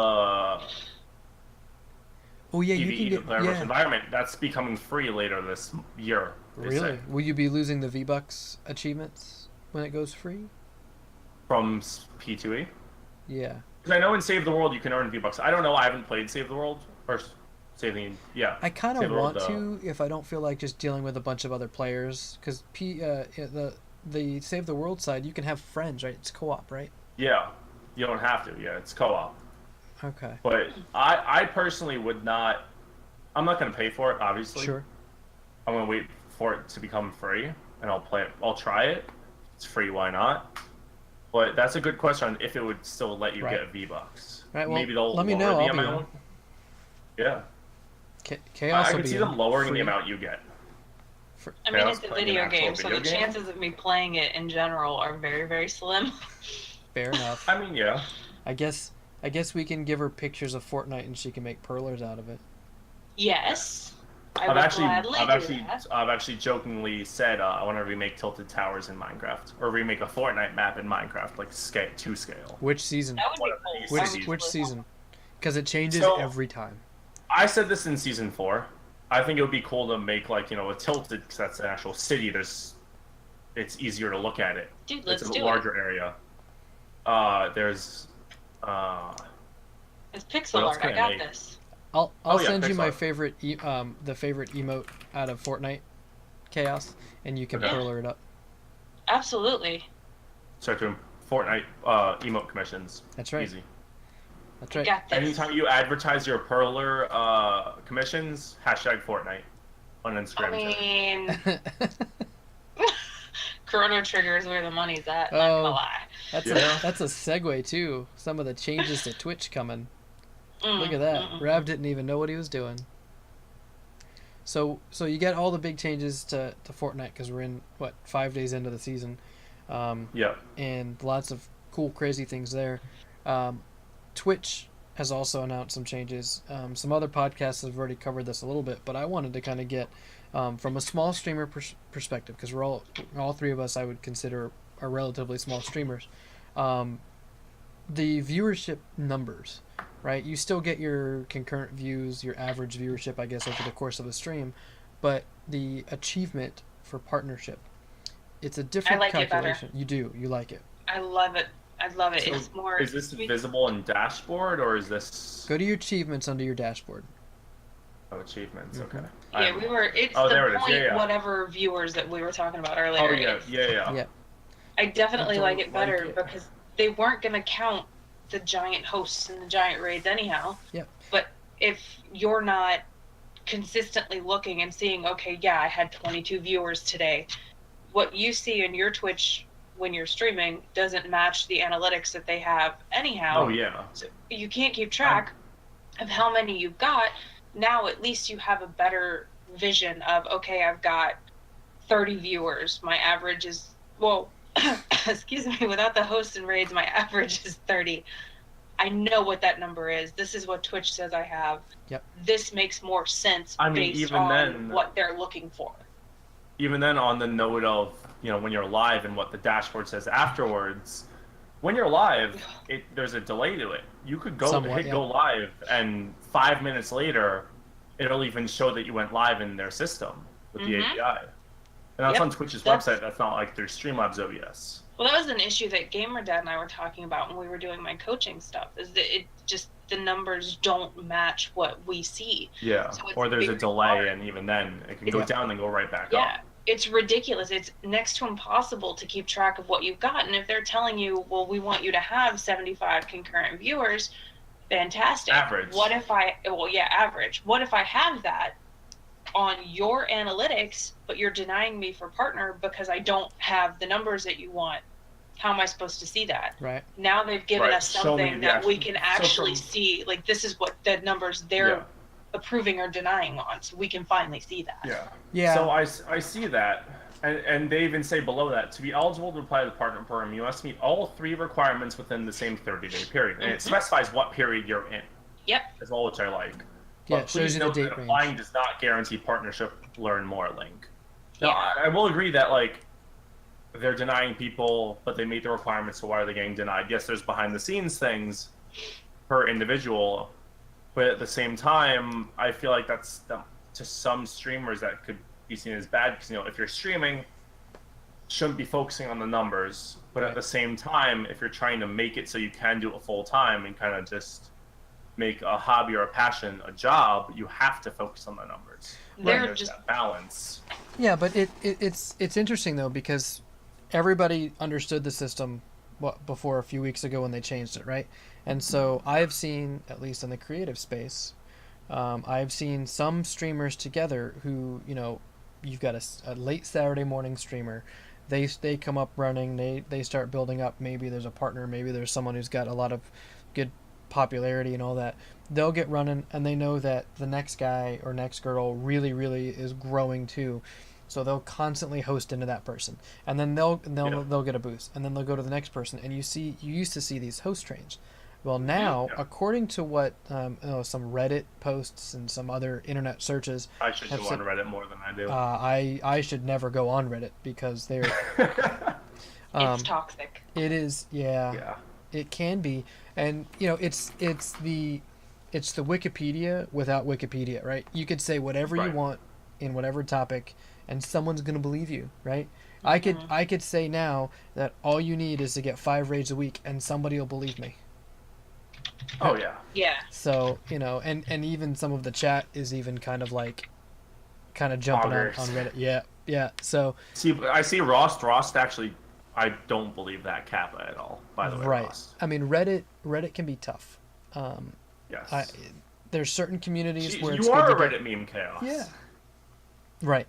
Oh yeah, you PvE, can the get. player versus Yeah. environment, that's becoming free later this year. they Really? say. Will you be losing the V-Bucks achievements when it goes free? From P2E? Yeah. Because I know in Save the World you can earn V-Bucks. I don't know, I haven't played Save the World. Or Save the... Yeah. I kind Save of the World, want to if I don't feel like just dealing with a bunch of other players, because the Save the World side, you can have friends, right? It's co-op, right? Yeah, you don't have to. Yeah, it's co-op. Okay. But I personally would not. I'm not going to pay for it. Obviously, Sure. I'm going to wait for it to become free, and I'll play it. I'll try it. It's free. Why not? But that's a good question on if it would still let you Right. get V-Bucks. Right. Well, Maybe they'll let me lower know. the I'll be amount. Yeah, Chaos I will could be see them lowering free. the amount you get. I mean, Yeah, it's a playing an video actual game, so the video game? chances of me playing it in general are very, very slim. Fair enough. I mean, yeah. I guess we can give her pictures of Fortnite and she can make perlers out of it. Yes, I I've would actually, gladly I've do actually, that. I've actually jokingly said I want to remake Tilted Towers in Minecraft, or remake a Fortnite map in Minecraft, like to scale. Which season? That would One be of cool. these That would cities. be Which really season? Because it changes So- every time. I said this in season 4. I think it would be cool to make like a Tilted, because that's an actual city. It's easier to look at it. cool. Dude, let's It's a do larger area. There's it. It's pixel What else art. can I I got make? this. I'll yeah, send you my Pixar. favorite the favorite emote out of Fortnite, Chaos, and you can Okay. perler it up. Absolutely. start doing Fortnite emote commissions. That's right. Easy. That's I right. got this. Anytime you advertise your perler commissions, hashtag Fortnite on I Instagram. too. mean, Chrono Trigger is where the money's at. Not Oh. gonna lie. that's Yeah. a segue too. Some of the changes to Twitch coming. Look at Mm, that. Rav didn't even know what he was doing. So you get all the big changes to Fortnite because we're in 5 days into the season, Yeah. and lots of cool crazy things there. Twitch has also announced some changes. Some other podcasts have already covered this a little bit, but I wanted to kind of get from a small streamer perspective, because we're all three of us I would consider are relatively small streamers. The viewership numbers, right? You still get your concurrent views, your average viewership, I guess, over the course of a stream, but the achievement for partnership, it's a different like it better. calculation. You like it. I love it. I love it. So It's more. Is this visible in dashboard or is this Go to your achievements under your dashboard. achievements? Mhm. Okay. Yeah, we were. It's Oh, the there it is. point. Yeah, yeah. Whatever viewers that we were talking about earlier. Oh yeah, It's- yeah. Yeah. I definitely I like don't it better like it. because they weren't gonna count the giant hosts and the giant raids anyhow. Yep. But if you're not consistently looking and seeing, okay, yeah, I had 22 viewers today, what you see in your Twitch when you're streaming doesn't match the analytics that they have anyhow. Oh yeah. So you can't keep track of how many you've got. Now at least you have a better vision of, okay, I've got 30 viewers. My average is, well, excuse me, without the hosts and raids, my average is 30. I know what that number is. This is what Twitch says I have. Yep. This makes more sense I mean, based even on then- what they're looking for. Even then, on the note of when you're live and what the dashboard says afterwards, when you're live, there's a delay to it. You could Somewhat, yeah. go live, and 5 minutes later, it'll even show that you went live in their system with the Mhm. API. And that's Yep. on Twitch's That's- website. That's not like their Streamlabs OBS. Well, that was an issue that GamerDad and I were talking about when we were doing my coaching stuff. Is that it just the numbers don't match what we see. Yeah. So it's Or there's a very delay, hard. and even then, it can go Yeah. down and go right back Yeah, up. it's ridiculous. It's next to impossible to keep track of what you've got. And if they're telling you, well, we want you to have 75 concurrent viewers, fantastic. Average. What if average. What if I have that on your analytics, but you're denying me for partner because I don't have the numbers that you want? How am I supposed to see that? Right. Now they've given Right, us show me something the that we actual- can so actually from- see. Like, this is what the numbers they're Yeah. approving or denying on, so we can finally see that. Yeah. Yeah. So I see that, and they even say below that, to be eligible to apply to the partner program, you must meet all 3 requirements within the same 30-day period. And it Mhm. specifies what period you're in. Yep. As well, which I like. Yeah, But it shows please you the note date that range. applying does not guarantee partnership. Learn more link. Now, Yeah. I will agree that like they're denying people, but they meet the requirements, so why are they getting denied? Yes, there's behind the scenes things per individual, but at the same time, I feel like that's to some streamers that could be seen as bad because if you're streaming, shouldn't be focusing on the numbers, but at the same time, if you're trying to make it so you can do it full time and kind of just make a hobby or a passion a job, you have to focus on the numbers. They're And there's just that balance. Yeah, but it's interesting though, because everybody understood the system before a few weeks ago when they changed it, right? And so I've seen, at least in the creative space, I've seen some streamers together who, you've got a late Saturday morning streamer. They come up running. They start building up. Maybe there's a partner. Maybe there's someone who's got a lot of good popularity and all that. They'll get running, and they know that the next guy or next girl really, really is growing too. So they'll constantly host into that person, and then they'll get a boost, and then they'll go to the next person. And you used to see these host trains. Well, now, according to what some Reddit posts and some other internet searches, I should go on Reddit more than I do. I should never go on Reddit because they're it's toxic. It is, yeah. It can be, and it's the Wikipedia without Wikipedia, right? You could say whatever you want in whatever topic, and someone's gonna believe you, right? I could say now that all you need is to get 5 raids a week, and somebody will believe me. Oh yeah. Yeah. So and even some of the chat is even kind of jumping on Reddit. Yeah. So I see Rost. Rost actually, I don't believe that Kappa at all. By the way, right. Rost. I mean, Reddit can be tough. Yes. There's certain communities where you are a Reddit meme chaos. Yeah. Right.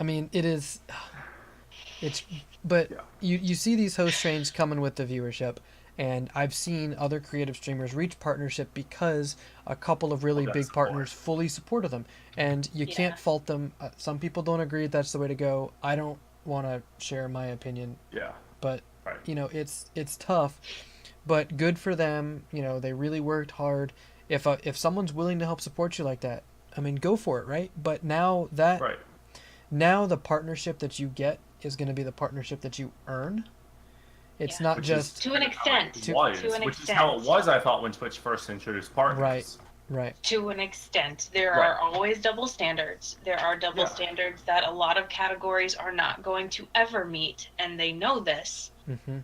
I mean, it is. But you see these host trains coming with the viewership. And I've seen other creative streamers reach partnership because a couple of really big partners fully supported them. And you can't fault them. Some people don't agree that's the way to go. I don't want to share my opinion. Yeah. But, it's tough. But good for them. They really worked hard. If someone's willing to help support you like that, I mean, go for it, right? But now now the partnership that you get is going to be the partnership that you earn. It's not just to an extent. Which is how it was, I thought, when Twitch first introduced partners. Right. To an extent. There are always double standards. There are double standards that a lot of categories are not going to ever meet, and they know this. Mm-hmm.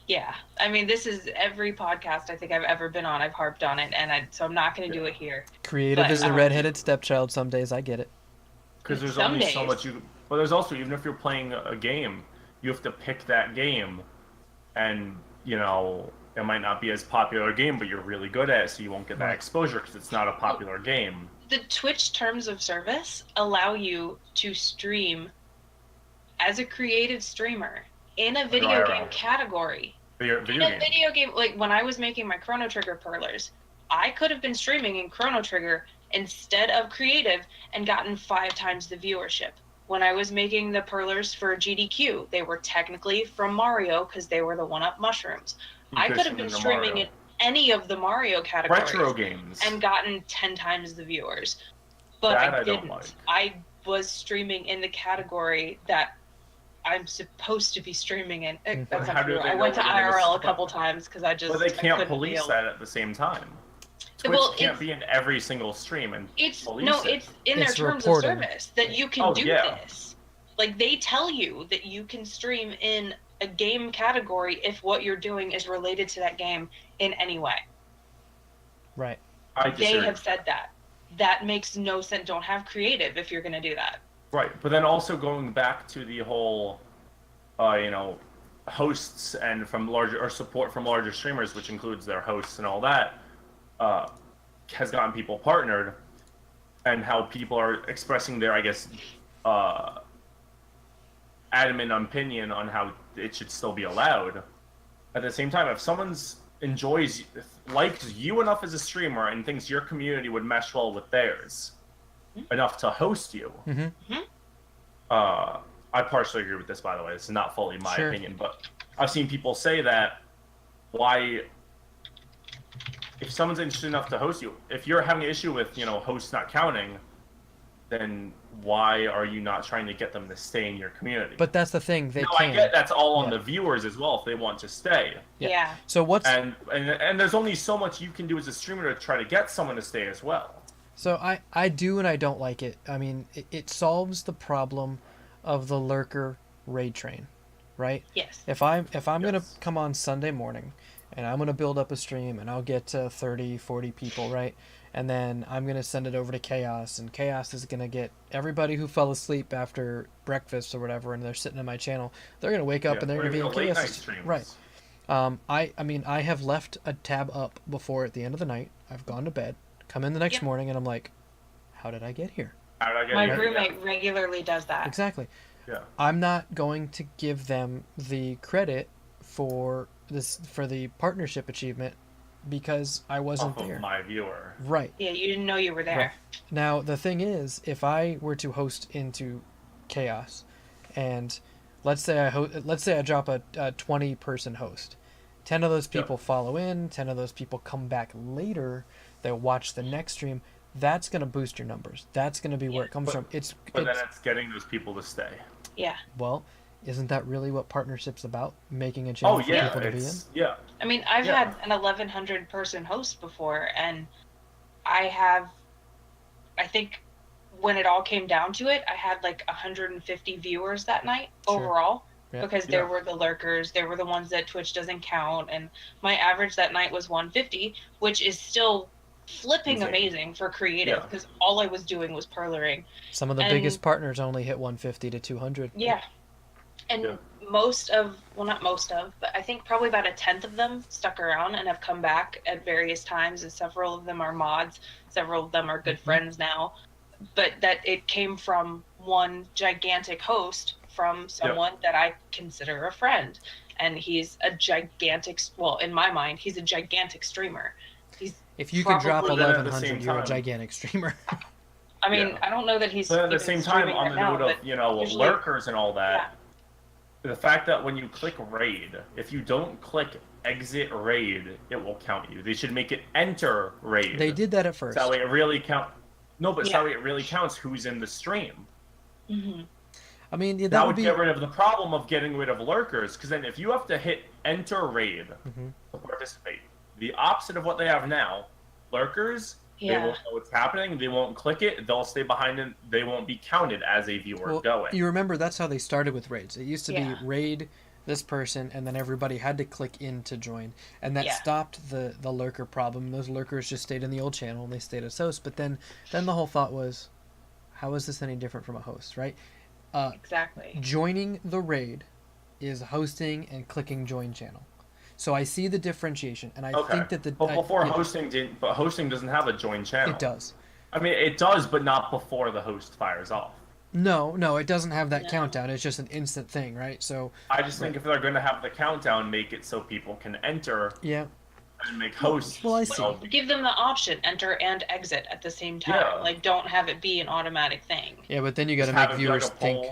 Yeah. I mean, this is every podcast I think I've ever been on. I've harped on it, and so I'm not going to do it here. Creative is a redheaded stepchild some days. I get it. Because there's only so much but there's also, even if you're playing a game, you have to pick that game, and it might not be as popular a game, but you're really good at it, so you won't get that exposure because it's not a popular game. The Twitch terms of service allow you to stream as a creative streamer in a video game category. Video game, like when I was making my Chrono Trigger Perlers, I could have been streaming in Chrono Trigger instead of creative and gotten 5 times the viewership. When I was making the Perlers for GDQ, they were technically from Mario because they were the 1-up mushrooms. I could have been streaming in any of the Mario categories retro games and gotten 10 times the viewers. But I didn't. I was streaming in the category that I'm supposed to be streaming in. That's not true. I went to IRL a couple times because I just. But they can't police that at the same time. Twitch can't be in every single stream and it's in their terms of service that you can do this. Like, they tell you that you can stream in a game category if what you're doing is related to that game in any way. Right. They have said that. That makes no sense. Don't have creative if you're going to do that. Right, but then also going back to the whole, hosts and support from larger streamers, which includes their hosts and all that. Has gotten people partnered, and how people are expressing their, adamant opinion on how it should still be allowed. At the same time, if someone likes you enough as a streamer and thinks your community would mesh well with theirs, enough to host you, I partially agree with this, by the way. This is not fully my opinion, but I've seen people say that if someone's interested enough to host you, if you're having an issue with, hosts not counting, then why are you not trying to get them to stay in your community? But that's the thing. I get that's all on the viewers as well if they want to stay. Yeah. So what's and there's only so much you can do as a streamer to try to get someone to stay as well. So I do and I don't like it. I mean, it solves the problem of the lurker raid train, right? Yes. If I'm gonna come on Sunday morning and I'm going to build up a stream, and I'll get to 30, 40 people, right? And then I'm going to send it over to Chaos, and Chaos is going to get everybody who fell asleep after breakfast or whatever, and they're sitting in my channel. They're going to wake up Yeah. and they're Or going to be even in the late night Chaos. streams. Right. I mean, I have left a tab up before at the end of the night. I've gone to bed, come in the next Yep. morning, and I'm like, how did I get here? How did I get My here? roommate regularly does that. Exactly. Yeah. I'm not going to give them the credit for the partnership achievement because I wasn't Off there. of my viewer. Right. Yeah, you didn't know you were there. Right. Now the thing is, if I were to host into Chaos, and let's say I drop a 20-person host, 10 of those people follow in, 10 of those people come back later, they'll watch the next stream. That's going to boost your numbers. That's going to be where it comes from. But then it's getting those people to stay. Yeah. Well, isn't that really what partnership's about? Making a channel for people to be in? Yeah. I mean, I've had an 1,100 person host before, and I think when it all came down to it, I had like 150 viewers that night overall. Yeah. Because there were the lurkers, there were the ones that Twitch doesn't count, and my average that night was 150, which is still flipping amazing for creative, because all I was doing was perlering. Some of the biggest partners only hit 150 to 200. Yeah. And not most of, but I think probably about a tenth of them stuck around and have come back at various times, and several of them are mods, several of them are good friends now. But that it came from one gigantic host from someone that I consider a friend. And he's a gigantic, well, in my mind, he's a gigantic streamer. If you can drop probably- 1,100, you're a gigantic streamer. I mean, I don't know that he's. But at the even same time, streaming on right the now, note of, but usually- lurkers and all that, the fact that when you click raid, if you don't click exit raid, it will count you. They should make it enter raid. They did that at first. So that way it really count. No, but so that way it really counts who's in the stream. Mm-hmm. I mean, that, That would would get rid of the problem of getting rid of lurkers, because then if you have to hit enter raid to participate, the opposite of what they have now, lurkers, they won't know what's happening, they won't click it, they'll stay behind and they won't be counted as a viewer going. You remember that's how they started with raids. It used to be raid this person, and then everybody had to click in to join, and that stopped the lurker problem. Those lurkers just stayed in the old channel and they stayed as hosts. But then the whole thought was, how is this any different from a host, right? Exactly. Joining the raid is hosting and clicking join channel. So I see the differentiation, and I think that hosting doesn't have a join channel. It does. I mean, it does, but not before the host fires off. No, it doesn't have that countdown. It's just an instant thing, right? So I just think if they're going to have the countdown, make it so people can enter. Yeah. And make hosts. Well, I see. Give them the option, enter and exit at the same time. Yeah. Like, don't have it be an automatic thing. Yeah, but then you got to make viewers think.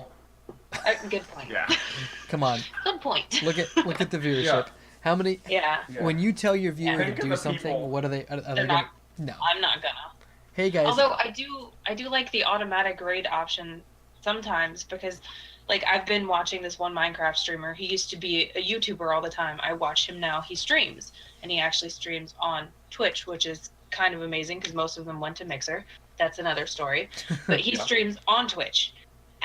Good point. Yeah. Come on. Good point. Look at the viewership. How many? Yeah. When you tell your viewer to Think of do the something, people- what are they? Are they not- gonna, no. I'm not gonna. Hey guys. Although I do like the automatic raid option sometimes, because like I've been watching this one Minecraft streamer. He used to be a YouTuber all the time. I watch him now. He streams, and he actually streams on Twitch, which is kind of amazing because most of them went to Mixer. That's another story. But he streams on Twitch.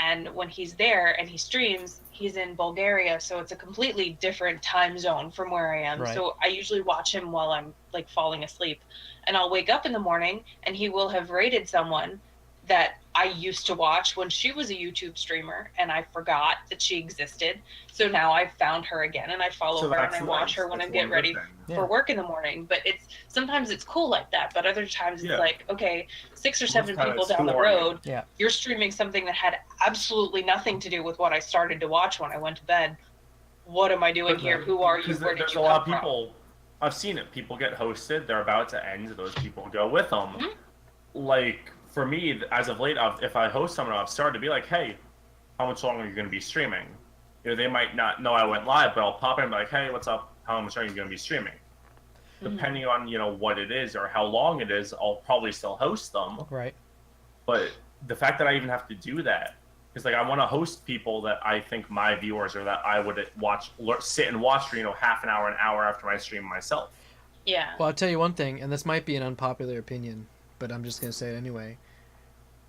And when he's there and he streams, he's in Bulgaria, so it's a completely different time zone from where I am. Right. So I usually watch him while I'm like falling asleep. And I'll wake up in the morning and he will have raided someone that I used to watch when she was a YouTube streamer, and I forgot that she existed. So now I've found her again, and I follow her and I watch her when I get ready for work in the morning. But sometimes it's cool like that, but other times it's like, okay, 6 or 7 people down the road, you're streaming something that had absolutely nothing to do with what I started to watch when I went to bed. What am I doing here? Who are you? Where did There's you a lot come of people. I've seen it. People get hosted. They're about to end. Those people go with them. Like, for me, as of late, if I host someone, I've started to be like, hey, how much longer are you going to be streaming? You know, they might not know I went live, but I'll pop in and be like, hey, what's up? How much are you going to be streaming? Depending on, what it is or how long it is, I'll probably still host them. Right. But the fact that I even have to do that is like, I want to host people that I think my viewers or that I would sit and watch for, half an hour after my stream myself. Yeah. Well, I'll tell you one thing, and this might be an unpopular opinion, but I'm just going to say it anyway.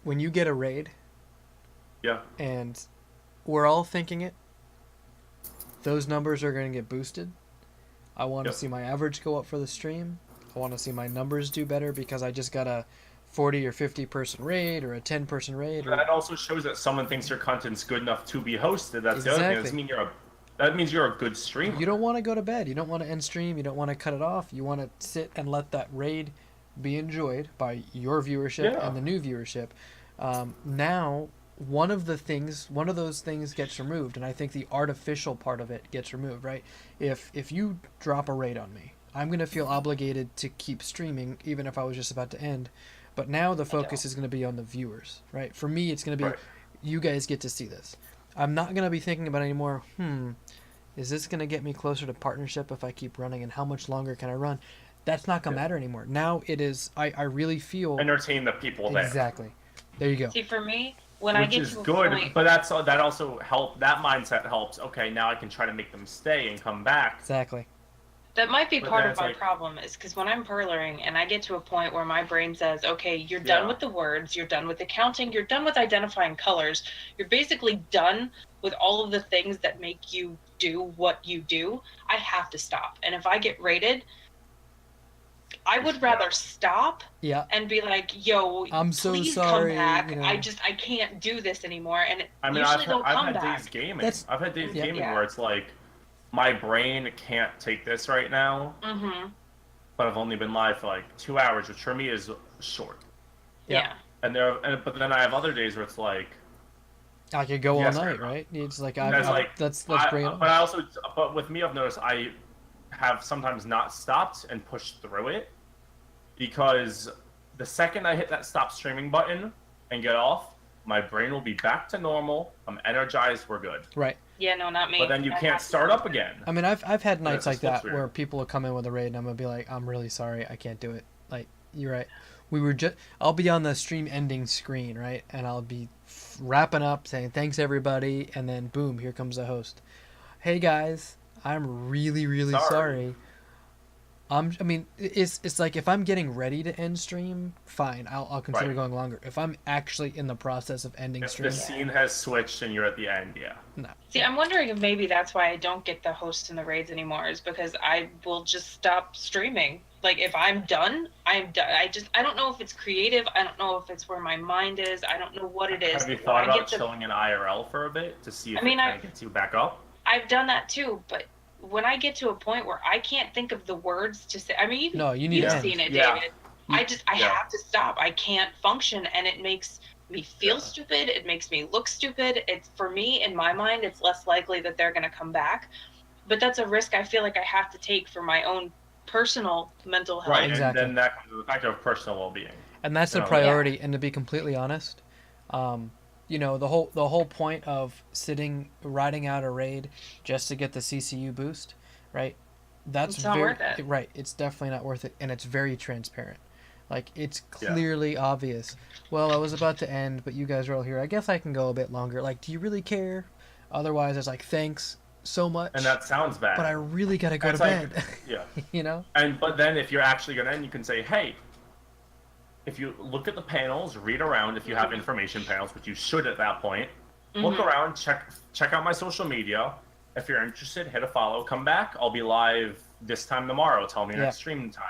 When you get a raid, and we're all thinking it, those numbers are going to get boosted. I want to Yep. see my average go up for the stream. I want to see my numbers do better because I just got a 40 or 50 person raid or a 10-person raid. Or... That also shows that someone thinks your content's good enough to be hosted. That's the other thing. Exactly. That means you're a good streamer. You don't want to go to bed. You don't want to end stream. You don't want to cut it off. You want to sit and let that raid be enjoyed by your viewership Yeah. and the new viewership. Now, one of those things gets removed, and I think the artificial part of it gets removed, right? If you drop a raid on me, I'm going to feel obligated to keep streaming even if I was just about to end. But now the focus is going to be on the viewers, right? For me, it's going to be, Right. you guys get to see this. I'm not going to be thinking about anymore, is this going to get me closer to partnership if I keep running, and how much longer can I run? That's not going to matter anymore. Now it is, I really feel... Entertain the people there. Exactly. There you go. See, for me, when I Which get is to a good, point, but that also that mindset helps. Okay, now I can try to make them stay and come back. Exactly. that might be But part then of it's my like- problem, is because when I'm perlering and I get to a point where my brain says, okay, you're done Yeah. with the words, you're done with the counting, you're done with identifying colors, you're basically done with all of the things that make you do what you do, I have to stop. And if I get rated, I would rather stop Yeah. and be like, yo, I'm so please sorry, come back. you know. I can't do this anymore. And I mean, usually they'll I've come had back. days gaming. That's- I've had days Yeah. gaming Yeah. where it's like, my brain can't take this right now, Mm-hmm. but I've only been live for like 2 hours, which for me is short. Yeah. Yeah. But then I have other days where it's like, I could go Yes, all fair night, enough. right? It's like, That's like, let's bring it on. but with me, I've noticed I have sometimes not stopped and pushed through it, because the second I hit that stop streaming button and get off, my brain will be back to normal. I'm energized. We're good. Right. Yeah, no, not me. But then you I can't have to start do up that. again. I mean, I've had nights That's like just looks that weird. where people will come in with a raid, and I'm gonna be like, I'm really sorry, I can't do it. Like, you're right. I'll be on the stream ending screen, right, and I'll be wrapping up, saying thanks everybody, and then boom, here comes the host. Hey guys, I'm really, really sorry. I mean, it's like if I'm getting ready to end stream, fine, I'll consider Right. going longer. If I'm actually in the process of ending If stream, the scene has switched and you're at the end, yeah. no. See, I'm wondering if maybe that's why I don't get the hosts and the raids anymore, is because I will just stop streaming. Like, if I'm done, I'm done. I don't know if it's creative. I don't know if it's where my mind is. I don't know what it is. Have you When thought I about get to- chilling in IRL for a bit to see if I mean, it kind of gets you back up? I've done that too, but when I get to a point where I can't think of the words to say, I mean, even No, you need you've to end. seen it, Yeah. David. I Yeah. have to stop. I can't function, and it makes me feel Yeah. stupid. It makes me look stupid. It's, for me, in my mind, it's less likely that they're going to come back. But that's a risk I feel like I have to take for my own personal mental health. Right, Exactly. and then that comes with the factor of personal well-being. And that's the No. priority. And to be completely honest, the whole point of riding out a raid just to get the CCU boost, right? That's It's not very worth it. right. It's definitely not worth it, and it's very transparent. Like, it's Yeah. clearly obvious. Well, I was about to end, but you guys are all here. I guess I can go a bit longer. Like, do you really care? Otherwise, it's like, thanks so much, And that sounds bad. but I really gotta go to It's like- bed. Yeah. You know? But then if you're actually gonna end, you can say, hey, if you look at the panels, read around if you have information panels, which you should at that point. Look Mhm. around, check out my social media. If you're interested, hit a follow, come back. I'll be live this time tomorrow. Tell me Yeah. next stream time.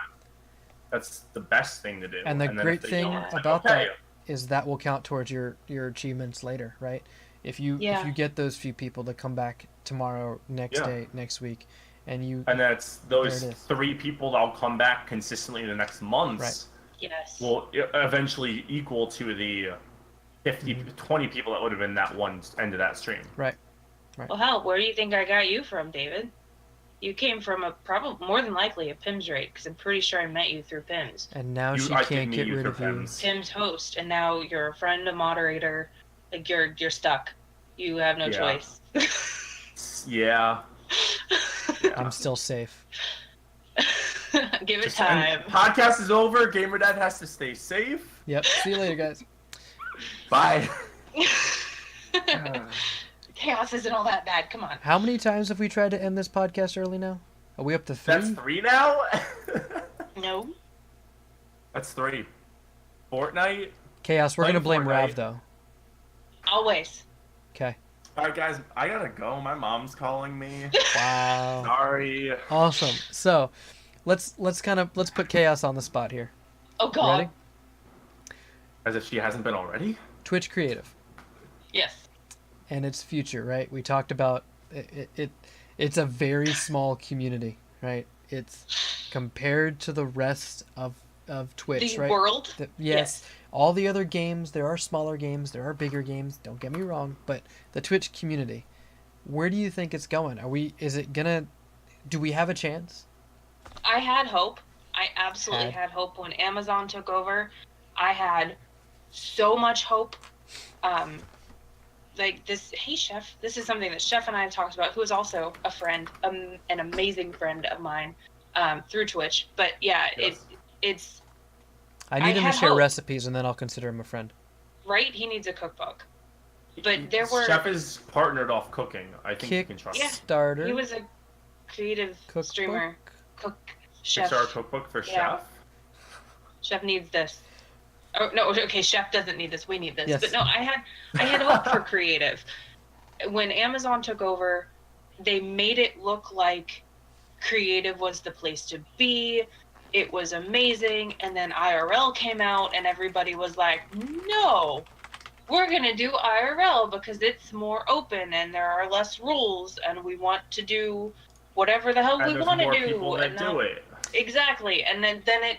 That's the best thing to do. And the then great if they thing don't, it's like, about okay. that is that will count towards your achievements later, right? If you Yeah. get those few people to come back tomorrow, next Yeah. day, next week, and you And that's those There it is. 3 people that'll come back consistently in the next months Right. Yes. will eventually equal to the 50, Mm-hmm. 20 people that would have been that one end of that stream. Well, hell, where do you think I got you from, David? You came from probably more than likely a PIMS raid, because I'm pretty sure I met you through PIMS. and now she I did can't meet get you rid through of you. PIMS. PIMS host, and now you're a friend, a moderator. Like, you're stuck. You have no Yeah. choice. Yeah. I'm still safe. Give it Just- time. and podcast is over. GamerDad has to stay safe. Yep. See you later, guys. Bye. Chaos isn't all that bad. Come on. How many times have we tried to end this podcast early now? Are we up to 3? That's 3 now? No. That's 3. Fortnite? Chaos. We're Playing gonna blame Fortnite. Rav though. Always. Okay. All right, guys, I gotta go. My mom's calling me. Wow. Sorry. Awesome. So, let's put chaos on the spot here. Oh Ready? God. As if she hasn't been already. Twitch Creative Yes. and its future, right? We talked about it's a very small community, right? It's compared to the rest of Twitch, The right? world. Yes, all the other games, there are smaller games, there are bigger games, don't get me wrong, but the Twitch community, where do you think it's going? Is it gonna, do we have a chance? I had hope. I absolutely Had. had hope when Amazon took over. I had so much hope. Um, like this, hey Chef, this is something that Chef and I have talked about, who is also a friend, an amazing friend of mine, through Twitch. But yeah, Yes. it's I need I him to had share hope. recipes and then I'll consider him a friend. right. He needs a cookbook. But there were Chef is partnered off cooking. I think you can trust. Yeah. Kickstarter. He was a creative Cookbook? streamer, chef. Kickstarter cookbook for Yeah. Chef. Chef needs this. Oh no, okay, Chef doesn't need this. We need this. Yes. But no, I had hope for creative. When Amazon took over, they made it look like creative was the place to be. It was amazing, and then IRL came out and everybody was like, "No. We're going to do IRL because it's more open and there are less rules and we want to do whatever the hell And we there's want to more do." people that And do it. Exactly. And then it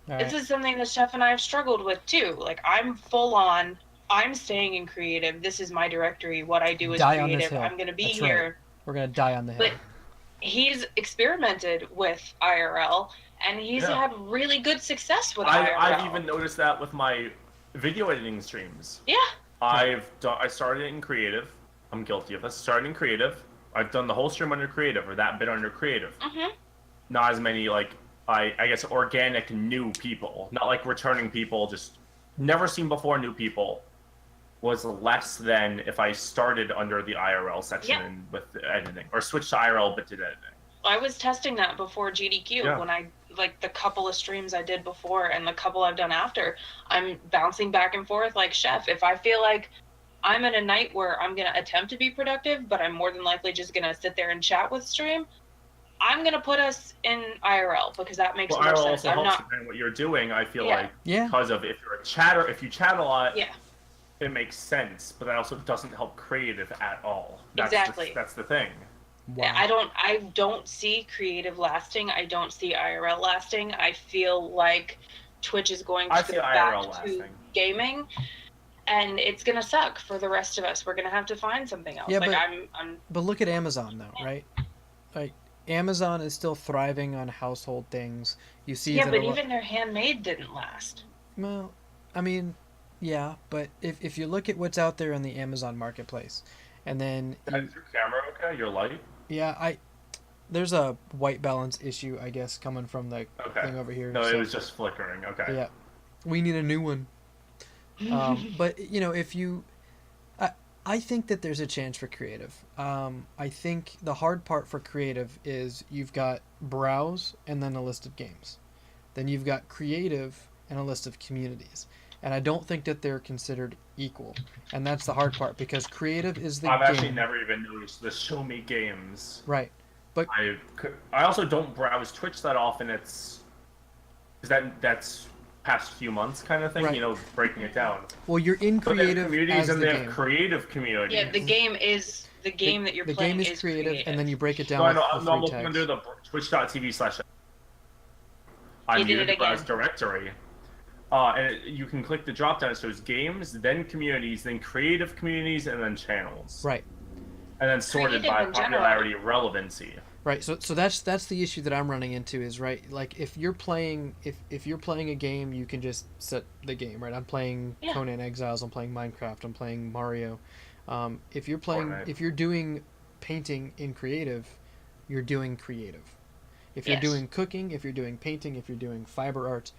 All this right. is something that Chef and I have struggled with too. Like I'm full on. I'm staying in creative. This is my directory. What I do is Die on this creative. hill. I'm gonna be That's right. here. We're gonna die on the hill. But he's experimented with IRL, and he's Yeah. had really good success with IRL. I've even noticed that with my video editing streams. Yeah. I started it in creative. I'm guilty of this. Started in creative. I've done the whole stream under creative, or that bit under creative. Mhm. Not as many I guess organic new people, not like returning people, just never seen before new people, was less than if I started under the IRL section Yeah. and with the editing, or switched to IRL but did editing. I was testing that before GDQ Yeah. when I like the couple of streams I did before and the couple I've done after. I'm bouncing back and forth like Chef. If I feel like I'm in a night where I'm gonna attempt to be productive, but I'm more than likely just gonna sit there and chat with stream, I'm gonna put us in IRL because that makes Well, more IRL sense. also I'm helps not. depending on what you're doing. I feel Yeah. like Yeah. because of if you're a chatter, if you chat a lot, Yeah. it makes sense. But that also doesn't help creative at all. Exactly. That's the thing. Wow. I don't see creative lasting. I don't see IRL lasting. I feel like Twitch is going I to see go IRL back to lasting. gaming, and it's gonna suck for the rest of us. We're gonna have to find something else. Yeah, like but- I'm But look at Amazon though, right? Like Amazon is still thriving on household things. You see yeah, that but a lot. even their handmade didn't last. Well, I mean, yeah, but if you look at what's out there on the Amazon marketplace, and then Is your camera okay? Your light? yeah, there's a white balance issue, I guess, coming from the Okay. thing over here. No, so- it was just flickering. Okay. Yeah, we need a new one. But you know, I think that there's a chance for creative. I think the hard part for creative is you've got browse and then a list of games, then you've got creative and a list of communities, and I don't think that they're considered equal, and that's the hard part because creative is the I've game. actually never even noticed the show me games. Right, but I also don't browse Twitch that often. It's because that's past few months kind of thing. Right. You know, breaking it down. well, you're in But they have creative communities as and the they game. have creative communities. Yeah, the game is the game that you're the playing game is creative, and then you break it down No, I with, know. with I'm three looking tags. under the twitch.tv/. I You did muted it the browse again. directory. You can click the drop down. It shows games, then communities, then creative communities, and then channels. Right. And then sorted Creative by in general. popularity, relevancy. Right, so that's the issue that I'm running into is right, like if you're playing if you're playing a game, you can just set the game, right? I'm playing Yeah. Conan Exiles, I'm playing Minecraft, I'm playing Mario. If you're playing Fortnite. if you're doing painting in creative, you're doing creative. If you're Yes. doing cooking, if you're doing painting, if you're doing fiber arts,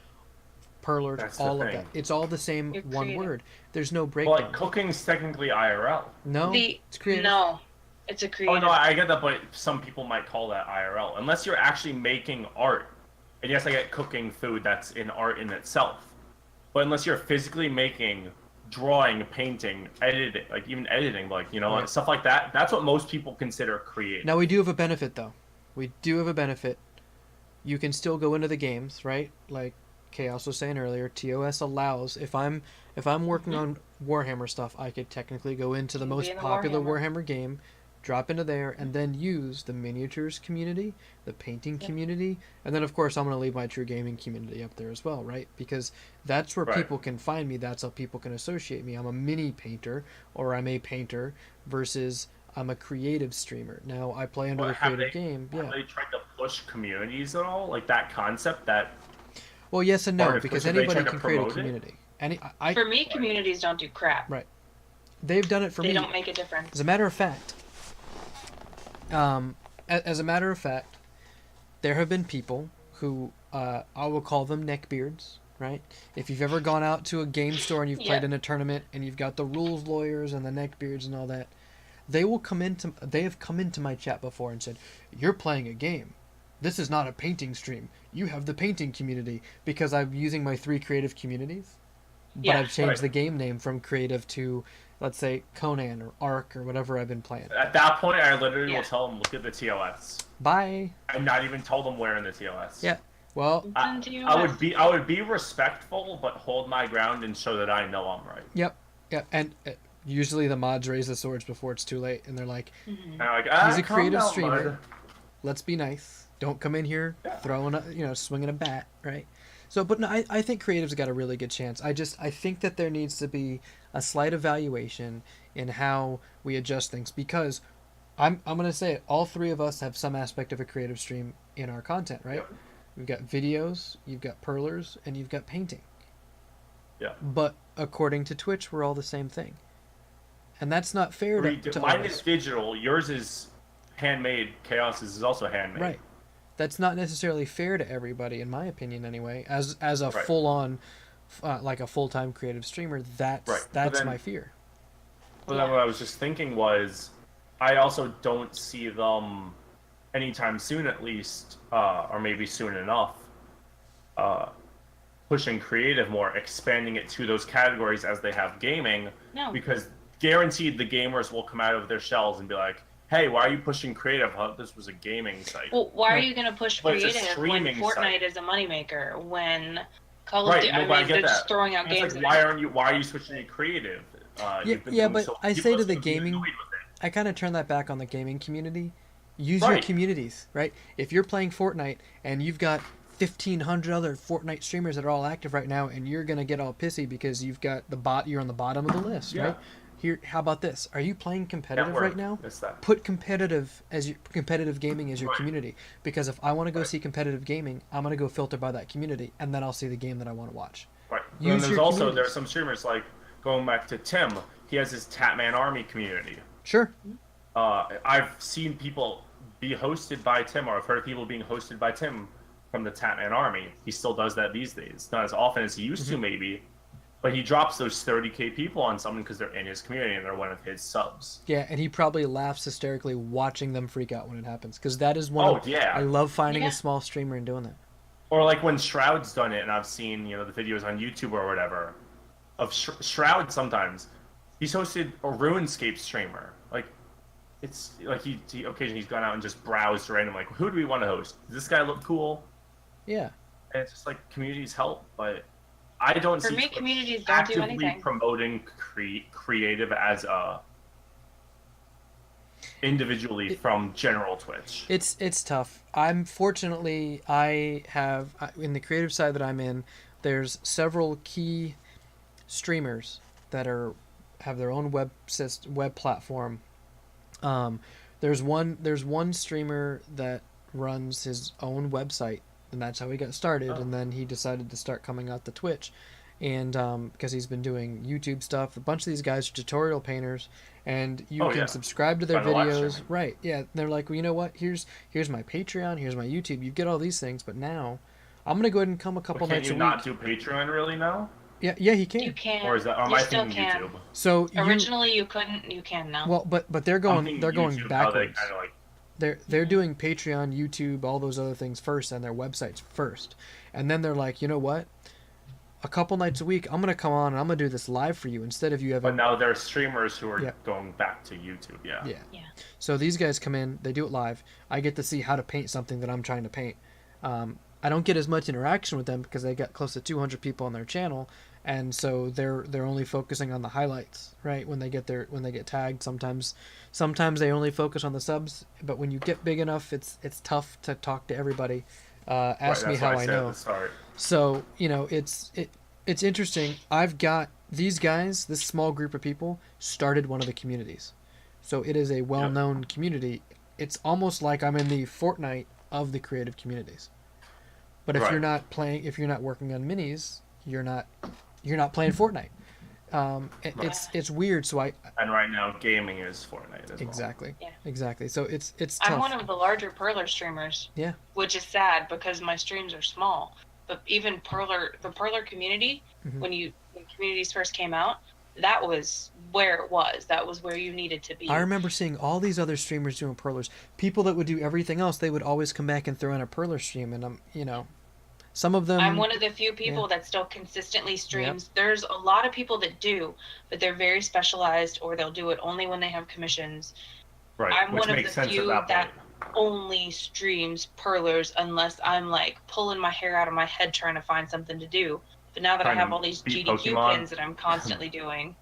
perl art, That's the all of thing. that, it's all the same You're one creative. word. There's no Well, breakdown. like cooking's technically IRL. No, it's creative. No, it's a Oh creative. no, I get that, but some people might call that IRL, unless you're actually making art. And yes, I get cooking food that's in art in itself, but unless you're physically making drawing, painting, editing, like even editing, like Right. stuff like that. That's what most people consider creative. Now we do have a benefit though. We do have a benefit. You can still go into the games, right? Like Chaos was saying earlier, TOS allows if I'm working Mhm. on Warhammer stuff, I could technically go into the Can be most in the popular Warhammer. Warhammer game, drop into there, and then use the miniatures community, the painting Yep. community, and then of course I'm gonna leave my TRUgaming community up there as well, right? Because that's where Right. people can find me. That's how people can associate me. I'm a mini painter or I'm a painter versus I'm a creative streamer. Now I play under But the creative game, have yeah. they tried to push communities at all? Like that concept, that Well, yes and no, because artificial, they anybody tried to can create a promote it? community. For me, communities don't do crap. Right. They've done it for They me. don't make a difference. As a matter of fact, as a matter of fact, there have been people who I will call them neckbeards. Right. If you've ever gone out to a game store and you've Yeah. played in a tournament and you've got the rules lawyers and the neckbeards and all that, they have come into my chat before and said, "You're playing a game. This is not a painting stream. You have the painting community," because I'm using my 3 creative communities. But Yeah. I've changed Right. the game name from creative to, let's say, Conan or Ark or whatever I've been playing. At that point, I literally Yeah. will tell them, look at the TOS. Bye. I'm not even told them where in the TOS. Yeah. Well, Listen to you. I would be respectful, but hold my ground and show that I know I'm right. yep. Yeah. And usually the mods raise the swords before it's too late, and they're like, Mhm. And I'm like, He's a calm creative down, streamer. bud." let's be nice. Don't come in here Yeah. throwing swinging a bat, right? So, but no, I think creative's got a really good chance. I think that there needs to be a slight evaluation in how we adjust things, because I'm gonna say it. All 3 of us have some aspect of a creative stream in our content, right? Yep. We've got videos, you've got perlers, and you've got painting. Yeah. But according to Twitch, we're all the same thing, and that's not fair to all Mine of is us. digital. Yours is handmade. Chaos's is also handmade. Right. That's not necessarily fair to everybody, in my opinion, anyway. As a Right. full on, like a full time creative streamer, that's Right. But that's then- my fear. But then what I was just thinking was, I also don't see them anytime soon, at least, or maybe soon enough, pushing creative more, expanding it to those categories as they have gaming, No. because guaranteed the gamers will come out of their shells and be like, "Hey, why are you pushing creative? This was a gaming site." Well, why are Right. you going to push But it's a creative when streaming Fortnite site. is a moneymaker? When Call of Right, Duty, no, but I they're get just that. throwing out And it's games. like, why are you switching to creative? You've been Yeah, doing but so- I people say are to the gonna be gaming- annoyed with it. I kind of turn that back on the gaming community. Use your Right. communities, right? If you're playing Fortnite and you've got 1,500 other Fortnite streamers that are all active right now, and you're gonna get all pissy because you're on the bottom of the list, Yeah. right? Here, how about this? Are you playing competitive Network, right now? it's that. Put competitive gaming as your Right. community, because if I want to go Right. see competitive gaming, I'm gonna go filter by that community, and then I'll see the game that I want to watch. Right. Use And there's your also communities. there's some streamers like going back to Tim. He has his Tatman Army community. Sure. I've seen people be hosted by Tim, or I've heard of people being hosted by Tim from the Tatman Army. He still does that these days, not as often as he used to, maybe. But he drops those 30K people on someone because they're in his community and they're one of his subs. Yeah, and he probably laughs hysterically watching them freak out when it happens, because that is one. Oh, of, yeah. I love finding Yeah. a small streamer and doing that. Or like when Shroud's done it, and I've seen the videos on YouTube or whatever of Shroud. Sometimes he's hosted a RuneScape streamer. Like it's like he occasionally he's gone out and just browsed random. Like, who do we want to host? Does this guy look cool? Yeah. And it's just like communities help, but I don't For see me, Twitch communities don't do actively anything. promoting creative as a individually from general Twitch. It's tough. Fortunately I have in the creative side that I'm in, there's several key streamers that have their own web platform. There's one streamer that runs his own website, and that's how he got started. Oh. And then he decided to start coming out to Twitch, and because he's been doing YouTube stuff. A bunch of these guys are tutorial painters, and you Oh, can yeah. subscribe to their Find a live videos. streaming. Right? Yeah. They're like, well, you know what? Here's my Patreon. Here's my YouTube. You get all these things, but now I'm gonna go ahead and come a But couple can nights you a not week. do Patreon really now? Yeah, he You can. can't. Or is that? Or am you I still thinking can. YouTube? So Originally, you couldn't. You can now. well, but they're I'm going thinking they're going YouTube, how they backwards. kind of like They're doing Patreon, YouTube, all those other things first, and their websites first, and then they're like, you know what? a couple nights a week, I'm gonna come on and I'm gonna do this live for you instead of you But having. now there are streamers who are Yep. going back to YouTube. Yeah. Yeah. Yeah. So these guys come in, they do it live. I get to see how to paint something that I'm trying to paint. I don't get as much interaction with them because they got close to 200 people on their channel, and so they're only focusing on the highlights, right? When they get tagged, sometimes they only focus on the subs. But when you get big enough, it's tough to talk to everybody. Ask Right, me that's how what I said at know. the start. So it's interesting. I've got these guys, this small group of people, started one of the communities. So it is a well-known community. It's almost like I'm in the Fortnite of the creative communities. But if you're Right. not playing, if you're not working on minis, you're not playing Fortnite. It's weird. So And right now, gaming is Fortnite as well. exactly, Yeah. exactly. So it's I'm tough. one of the larger Perler streamers. Yeah. Which is sad because my streams are small. But even the Perler community, Mhm. when communities first came out, that was where it was. That was where you needed to be. I remember seeing all these other streamers doing Perlers. People that would do everything else, they would always come back and throw in a Perler stream, and some of them. I'm one of the few people that still consistently streams. There's a lot of people that do, but they're very specialized, or they'll do it only when they have commissions. Right. I'm Which one of makes the sense few at that point. only streams Perlers unless I'm like pulling my hair out of my head trying to find something to do. But now that I Trying have to all these beat GDQ Pokemon. pins that I'm constantly doing,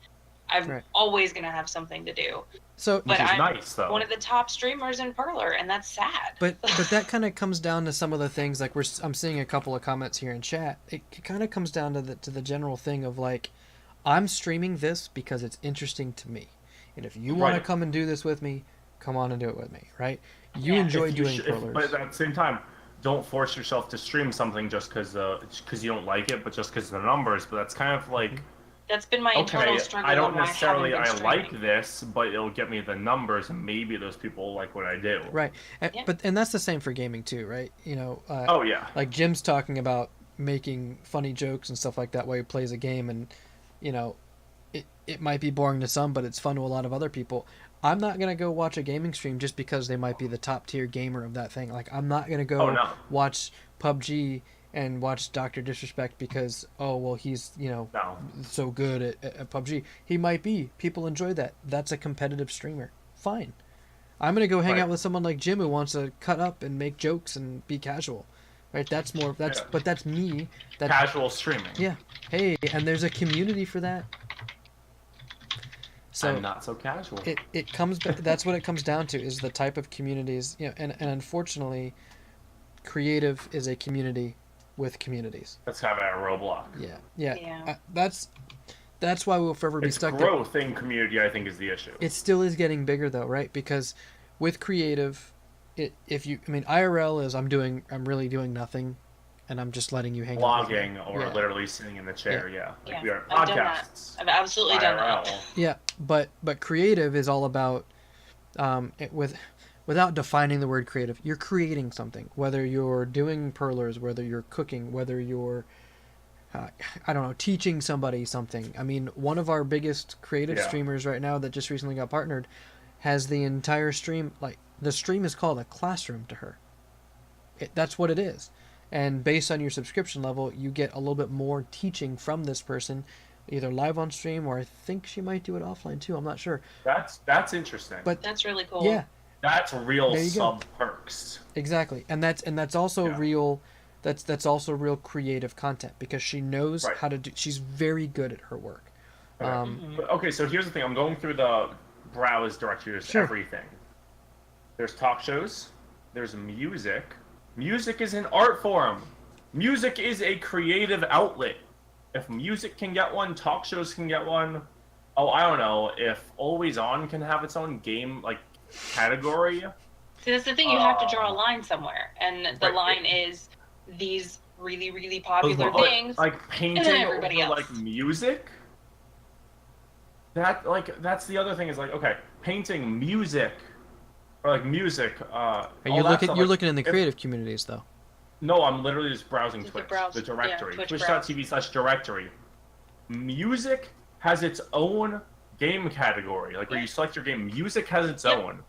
I'm Right. always gonna have something to do. So, Which But is I'm nice, though. one of the top streamers in Perler, and that's sad. but that kind of comes down to some of the things like I'm seeing a couple of comments here in chat. It kind of comes down to the general thing of like, I'm streaming this because it's interesting to me, and if you want to Right. come and do this with me, come on and do it with me, right? You Yeah. enjoy If you doing sh- if- Perlers. But at the same time, don't force yourself to stream something just because you don't like it, but just because of the numbers. But that's kind of like, That's been my internal okay, struggle. I don't when necessarily haven't been I like streaming. this, but it'll get me the numbers, and maybe those people like what I do. Right, Yeah. and that's the same for gaming too, right? Oh yeah. Like Jim's talking about making funny jokes and stuff like that while he plays a game, and it might be boring to some, but it's fun to a lot of other people. I'm not gonna go watch a gaming stream just because they might be the top tier gamer of that thing. Like I'm not gonna go Oh, no. watch PUBG and watch Dr. Disrespect because he's No. so good at PUBG. He might be. People enjoy that. That's a competitive streamer. Fine. I'm gonna go hang Right. out with someone like Jim who wants to cut up and make jokes and be casual. Right? That's Yeah. but that's me. That Casual streaming. yeah. Hey, and there's a community for that. So I'm not so casual. it comes that's what it comes down to is the type of communities, and unfortunately creative is a community with communities. Let's have it at Roblox. Yeah. That's why we'll forever be It's stuck there. growth in community, I think, is the issue. It still is getting bigger though, right? Because with creative, IRL is I'm really doing nothing, and I'm just letting you hang out with me. Blogging or Yeah. literally sitting in the chair, yeah. Like Yeah. we are I've done that. podcasts. I've absolutely done that. IRL. Yeah, but creative is all about without defining the word creative, you're creating something. Whether you're doing perlers, whether you're cooking, whether you're I don't know, teaching somebody something. I mean, one of our biggest creative Yeah. streamers right now that just recently got partnered has the entire stream, like the stream is called a classroom to her. That's what it is. And based on your subscription level, you get a little bit more teaching from this person, either live on stream or I think she might do it offline too. I'm not sure. That's interesting. But That's really cool. yeah, That's real There you go. sub perks. exactly. And that's also Yeah. real. That's also real creative content because she knows Right. how to do. She's very good at her work. Okay. Mhm. But, okay, so here's the thing. I'm going through the browse directory. There's Sure. everything. There's talk shows. There's music. Music is an art form. Music is a creative outlet. If music can get one, talk shows can get one. Oh, I don't know. If Always On can have its own game category. See, that's the thing. You have to draw a line somewhere, and the Right. line is these really, really popular Like- things. like painting and then everybody over, else. music. That's the other thing is okay, painting music or music. Are you you're looking in the creative communities though. No, I'm literally just browsing Just Twitch, browse- the directory, yeah, Twitch twitch.tv/directory. Music has its own game category, where Yeah. you select your game. Music has its Yep. own,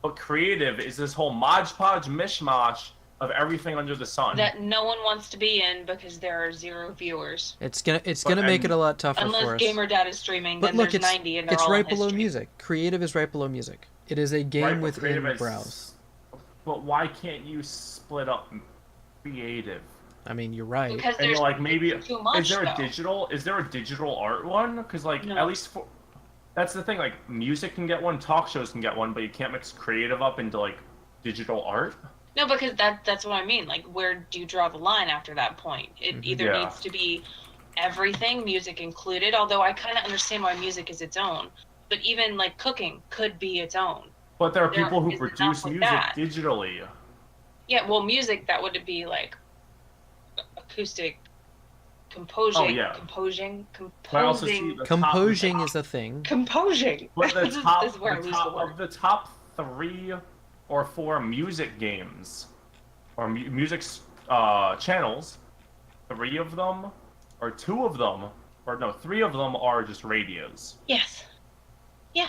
but creative is this whole modge podge mishmash of everything under the sun. that no one wants to be in because there are 0 viewers. It's gonna make it a lot tougher Unless for us. GamerDad is streaming, But then look, there's 90 and they're it's all right in his below stream. music. Creative is right below music. It is a game Right, but within creative is- browse. But why can't you split up creative? I mean, you're right. Because And there's you're like, maybe too much, is there though. a digital art one? Because like No. at least for that's the thing. Like music can get one, talk shows can get one, but you can't mix creative up into like digital art. No, because that's what I mean. Like, where do you draw the line after that point? It either Yeah. needs to be everything, music included, although I kind of understand why music is its own. But even, like, cooking could be its own. But there are There people who is produce enough with music that. digitally. Yeah, well, music, that would be, like, acoustic composing. Oh, yeah. Composing. But I also see the Composing top, is a thing. Composing. But the This top, is where I lose the word. of the top 3 or 4 music games or music channels, 3 of them or 2 of them or no, 3 of them are just radios. Yes. Yeah.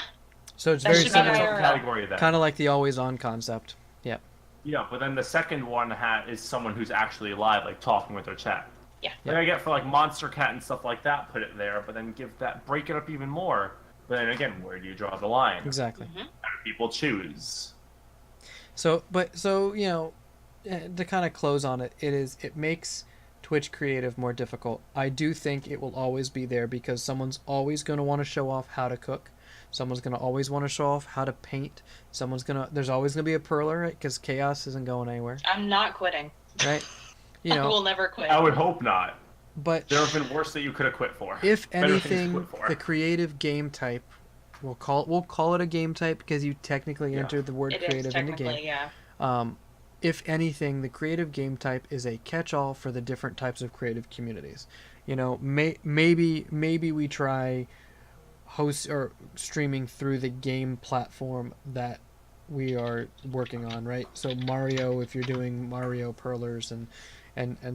So it's That very should be That's similar, IRL. a category of that. kind of like the always on concept. Yeah. Yeah, but then the second one is someone who's actually live, like talking with their chat. Yeah. Like I get for like Monster Cat and stuff like that, put it there, but then break it up even more. But then again, where do you draw the line? Exactly. Mm-hmm. How do people choose? So you know, to kind of close on it, it makes Twitch creative more difficult. I do think it will always be there because someone's always going to want to show off how to cook. Someone's going to always want to show off how to paint. There's always going to be a perler, right? Because chaos isn't going anywhere, I'm not quitting. right? You I know, will never quit. I would hope not. but There have been worse that you could have quit for. if Better things to anything, quit for. the creative game type, we'll call it a game type because you technically Yeah. entered the word It is creative in the technically, game. yeah. If anything, the creative game type is a catch-all for the different types of creative communities. You know, maybe we try host or streaming through the game platform that we are working on, right? So Mario, if you're doing Mario perlers and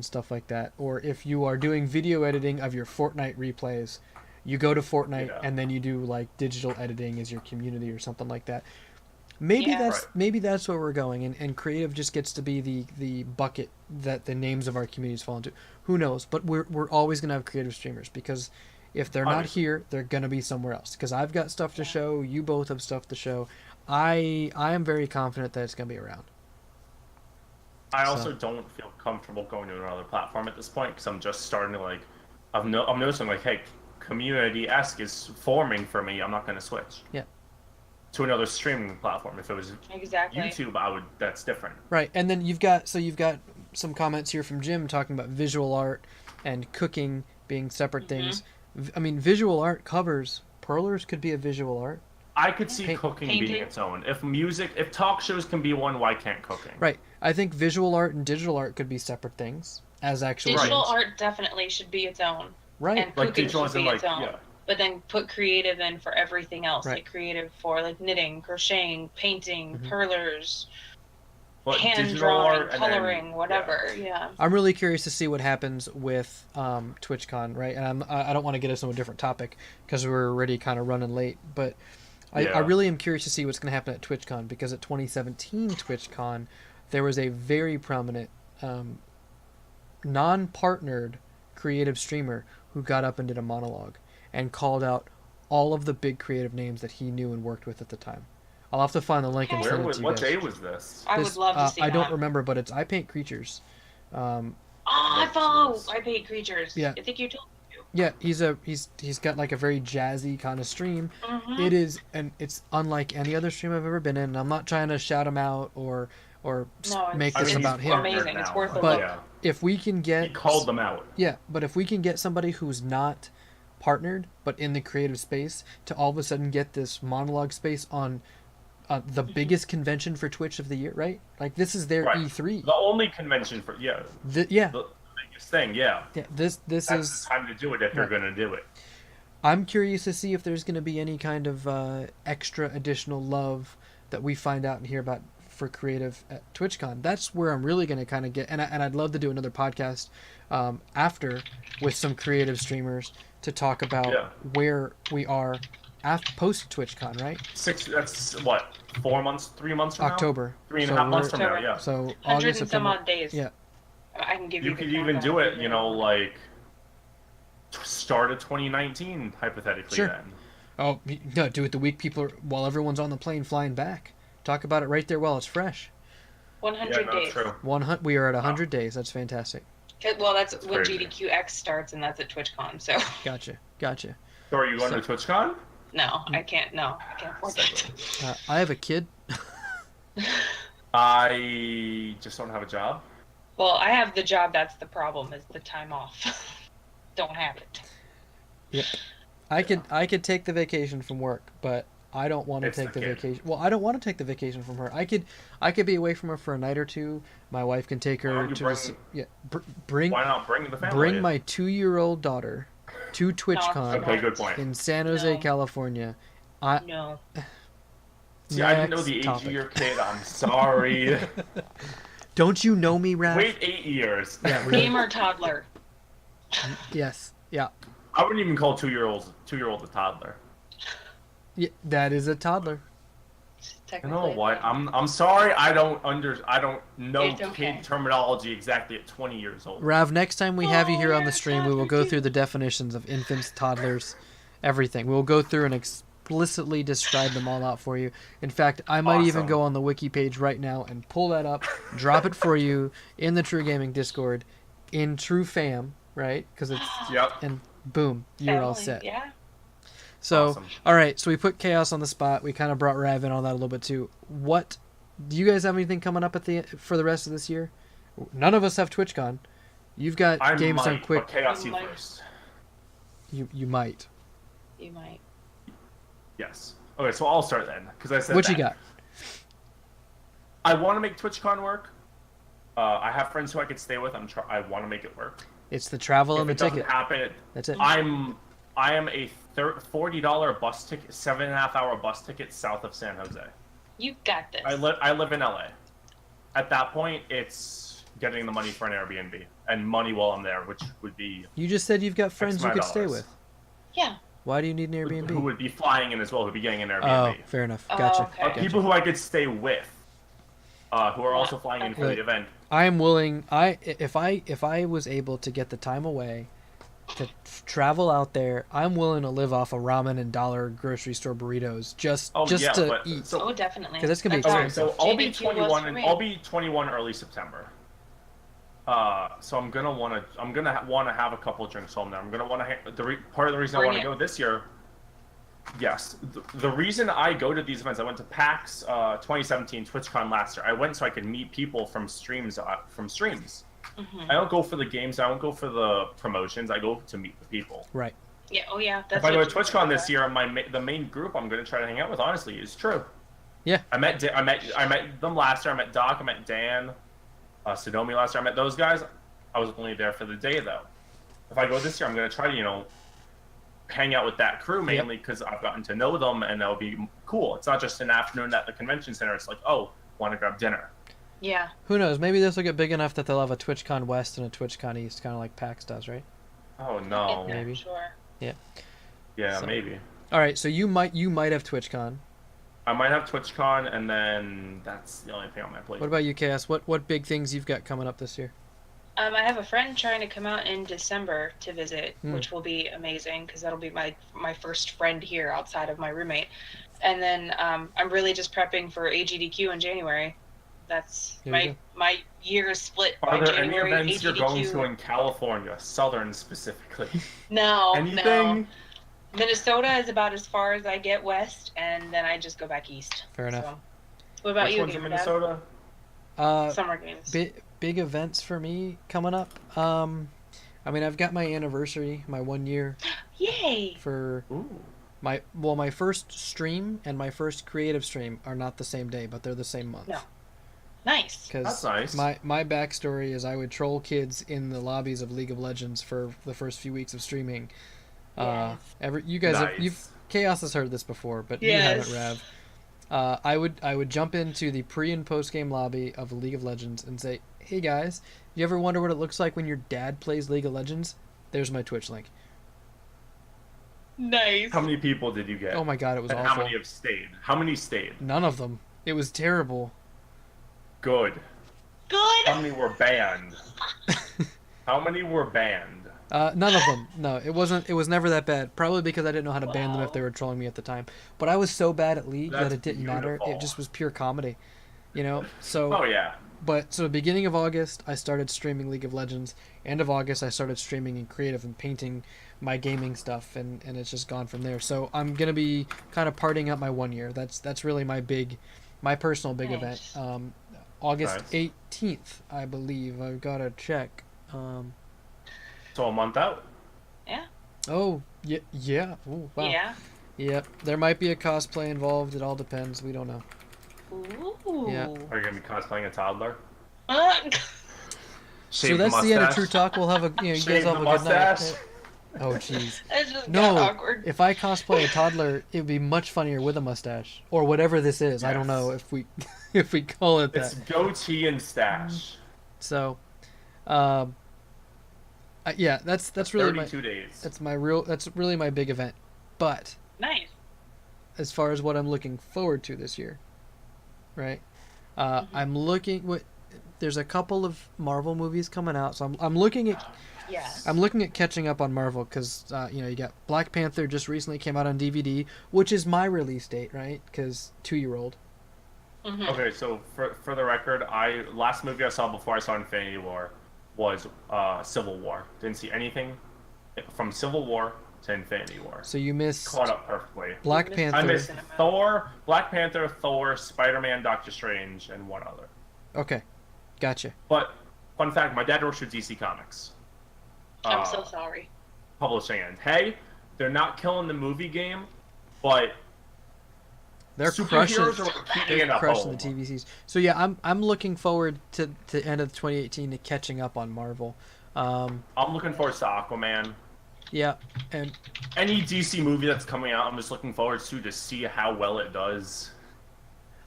stuff like that, or if you are doing video editing of your Fortnite replays, you go to Fortnite Yeah. and then you do like digital editing as your community or something like that. Maybe Yeah. that's Right. maybe that's where we're going, and creative just gets to be the bucket that the names of our communities fall into. Who knows? But we're always gonna have creative streamers because if they're not Obviously. here, they're gonna be somewhere else. Because I've got stuff to show, you both have stuff to show. I am very confident that it's gonna be around. I also don't feel comfortable going to another platform at this point because I'm just starting to like, I'm noticing like, hey, community-esque is forming for me. I'm not going to switch. Yeah. To another streaming platform. If it was Exactly. YouTube, that's different. Right, and then you've got some comments here from Jim talking about visual art and cooking being separate things. I mean, visual art covers perlers could be a visual art. I could see Paint- cooking painting. being its own. If talk shows can be one, why can't cooking? Right. I think visual art and digital art could be separate things as actual Digital things. art definitely should be its own. Right. And Like cooking digital should as in be like, its own. yeah. But then put creative in for everything else. Right. Like creative for like knitting, crocheting, painting, Mhm. perlers, But hand digital drawing, art and then- coloring, whatever. Yeah. I'm really curious to see what happens with TwitchCon, right? And I don't want to get us on a different topic because we're already kind of running late. But I Yeah. really am curious to see what's going to happen at TwitchCon because at 2017 TwitchCon, there was a very prominent non-partnered creative streamer who got up and did a monologue and called out all of the big creative names that he knew and worked with at the time. I'll have to find the link and Okay. send it Where to you what guys. day was this? I This, would love to see I that. don't remember, but it's I Paint Creatures. Oh, I follow Jesus. I Paint Creatures. Yeah. I think you told me. Yeah, he's got like a very jazzy kind of stream. Mhm. It is, and it's unlike any other stream I've ever been in. And I'm not trying to shout him out or No, make it's this he's about him. amazing. It's worth a But- look. yeah, If we can get he called them out. yeah, but if we can get somebody who's not partnered but in the creative space to all of a sudden get this monologue space on the biggest convention for Twitch of the year, right? Like this is their Right. E3. The only convention for Yeah, the biggest thing, yeah. yeah. This That's is. the time to do it if you're Right. going to do it. I'm curious to see if there's going to be any kind of extra additional love that we find out and hear about for creative at TwitchCon. That's where I'm really going to kind of get, and I'd love to do another podcast after with some creative streamers to talk about Yeah. where we are post TwitchCon, right? That's what, 4 months, 3 months from now? October. 3.5 months from now, October. yeah. So 100 August, and some September. odd days. Yeah. I can give you. You the could even countdown do if it, you you know, want. like start of 2019, hypothetically. Sure. Then. Oh no! Do it the week while everyone's on the plane flying back. Talk about it right there while it's fresh. 100 Yeah, no, days. true. We are at 100 days. That's fantastic. Well, that's when crazy. GDQX starts, and that's at TwitchCon. So Gotcha. So are you going to TwitchCon? no, I can't. No, I can't afford that. I have a kid. I just don't have a job. Well, I have the job. That's the problem. Is the time off. Don't have it. Yep. I could take the vacation from work, but I don't want to It's take the the kid. vacation. Well, I don't want to take the vacation from her. I could be away from her for a night or two. My wife can take Why her don't you to bring- bring Why not bring the family? bring my 2-year-old daughter to TwitchCon Okay, good point. in San Jose, No. California. No. See, I didn't know Next the age topic. of your kid. I'm sorry. Don't you know me, Raph? Wait 8 years. Yeah, really. Gamer toddler. Yes. Yeah. I wouldn't even call 2-year-old a toddler. Yeah. That is a toddler. You Technically. know what? I'm sorry. I don't know It's okay. kid terminology exactly at 20 years old. Rav, next time we have you Oh, here on you're the a stream, we will toddler go through the definitions of infants, toddlers, everything. We'll go through and explicitly describe them all out for you. In fact, I might even Awesome. go on the wiki page right now and pull that up, drop it for you in the TRUgaming Discord, in TRUfam, right? Because it's Yep. and boom, you're all Family, set. Yeah. So, Awesome. all right, so we put Chaos on the spot. We kind of brought Rav in on that a little bit too. What do you guys have anything coming up for the rest of this year? None of us have TwitchCon. You've got I games might, done quick. but Chaos You you might. first. You might. You might. Yes. Okay, so I'll start then because I said What that. you got? I want to make TwitchCon work. I have friends who I could stay with. I want to make it work. It's the travel If and the it doesn't ticket. happen, That's it. I am a $40 bus ticket, 7.5 hour bus ticket south of San Jose. You got this. I live in LA. At that point, it's getting the money for an Airbnb and money while I'm there, which would be You just said you've got friends you amount could of stay dollars. with. Yeah. Why do you need an Airbnb? who would be flying in as well, who'd be getting an Oh, Airbnb. fair enough. Oh, Gotcha. okay. Gotcha. People who I could stay with, who are also flying in for Look, the event. I am willing. If I was able to get the time away to travel out there, I'm willing to live off of ramen and dollar grocery store burritos just to but- eat. So, Oh, definitely. 'Cause that's gonna be how okay, so I'll be GDQ was 21 for and me. I'll be 21 early September. So I'm gonna want to have a couple drinks home there. I'm gonna want to. Part of the reason I Bring want to it. go this year. Yes, the reason I go to these events, I went to PAX 2017, TwitchCon last year. I went so I could meet people from streams. Mhm. I don't go for the games. I don't go for the promotions. I go to meet the people. Right. Yeah. Oh, yeah. That's If I go what to TwitchCon this year, the main group I'm going to try to hang out with, honestly, is True. Yeah. I met them last year. I met Doc. I met Dan, Sodomi last year. I met those guys. I was only there for the day though. If I go this year, I'm going to try to hang out with that crew mainly because I've gotten to know them and that'll be cool. It's not just an afternoon at the convention center. It's like, oh, want to grab dinner. Yeah. Who knows? Maybe this will get big enough that they'll have a TwitchCon West and a TwitchCon East, kind of like PAX does, right? Oh no. Yeah, Maybe. Sure. Yeah, So- maybe. All right, so you might have TwitchCon. I might have TwitchCon, and then that's the only thing on my plate. What about you, Chaos? What big things you've got coming up this year? I have a friend trying to come out in December to visit, Hmm. which will be amazing because that'll be my first friend here outside of my roommate. And then I'm really just prepping for AGDQ in January. That's There you my year is split Are by there any January. events you're going AGDQ. to in California, Southern specifically? No, Anything? no. Minnesota is about as far as I get west, and then I just go back east. Fair enough. So. What about Which you, one's in GamerDad? Minnesota? Summer games. Big events for me coming up. I mean, I've got my anniversary, my 1 year Yay! for Ooh. my first stream and my first creative stream are not the same day, but they're the same month. No. Nice. Because That's nice. my backstory is I would troll kids in the lobbies of League of Legends for the first few weeks of streaming. Yes. You guys have, Nice. Chaos has heard this before, but Yes. you haven't, Rav. I would jump into the pre and post game lobby of League of Legends and say, "Hey guys, you ever wonder what it looks like when your dad plays League of Legends? There's my Twitch link." Nice. How many people did you get? Oh my god, it was And awful. how many have stayed? How many stayed? None of them. It was terrible. Good. Good. How many were banned? How many were banned? None of them. No, it wasn't. It was never that bad. Probably because I didn't know how to ban them if they Wow. were trolling me at the time. But I was so bad at League that That's it didn't matter. It beautiful. just was pure comedy, you know. So, Oh yeah. but so beginning of August, I started streaming League of Legends. End of August, I started streaming in creative and painting my gaming stuff, and it's just gone from there. So I'm gonna be kind of partying up my 1 year. That's really my personal big event. Nice. August Nice. 18th, I believe. I've got to check. So a month out. Oh, yeah, yeah. Oh, wow. Yeah. Yep. There might be a cosplay involved. It all depends. We don't know. Ooh. Yeah. Are you gonna be cosplaying a toddler? Uh, So Shave that's the end of True mustache? Talk. We'll have a you Shave guys the have a good night. mustache? Oh, jeez. it just No. got awkward. If I cosplay a toddler, it would be much funnier with a mustache or whatever this is. I don't Yes. know if we if we call it It's that. goatee and stash. So, um, yeah, that's really my 32 days. that's really my big event. But Nice. as far as what I'm looking forward to this year, right? I'm looking. There's a couple of Marvel movies coming out, so I'm looking at Yes. I'm looking at catching up on Marvel because you got Black Panther just recently came out on DVD, which is my release date, right? Because 2-year-old. Mhm. Okay, so for the record, last movie I saw before I saw Infinity War was Civil War. Didn't see anything from Civil War to Infinity War. So you missed Caught up perfectly. Black You missed- Panther. I missed Cinema. Thor, Black Panther, Thor, Spider-Man, Doctor Strange, and one other. Okay, gotcha. But fun fact, my dad works for DC Comics. I'm so sorry. Publishing end. Hey, they're not killing the movie game, but They're crushing. superheroes are keeping it They're at crushing home. the TVCs. So yeah, I'm looking forward to end of 2018 to catching up on Marvel. I'm looking forward to Aquaman. Yeah, and Any DC movie that's coming out, I'm just looking forward to see how well it does.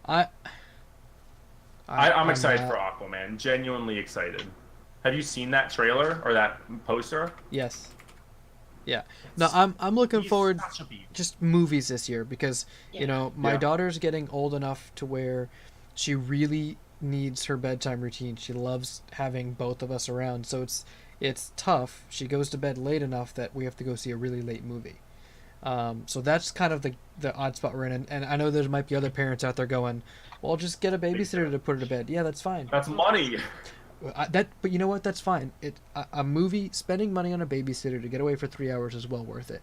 I'm excited not- for Aquaman. Genuinely excited. Have you seen that trailer or that poster? Yes. Yeah. No, I'm looking He's forward such a beast. just movies this year because my Yeah. daughter's getting old enough to where she really needs her bedtime routine. She loves having both of us around, so it's tough. She goes to bed late enough that we have to go see a really late movie. So that's kind of the odd spot we're in, and I know there might be other parents out there going, "Well, just get a babysitter to put her to bed." Yeah, that's fine. That's money. But you know what? That's fine. A movie, spending money on a babysitter to get away for 3 hours is well worth it.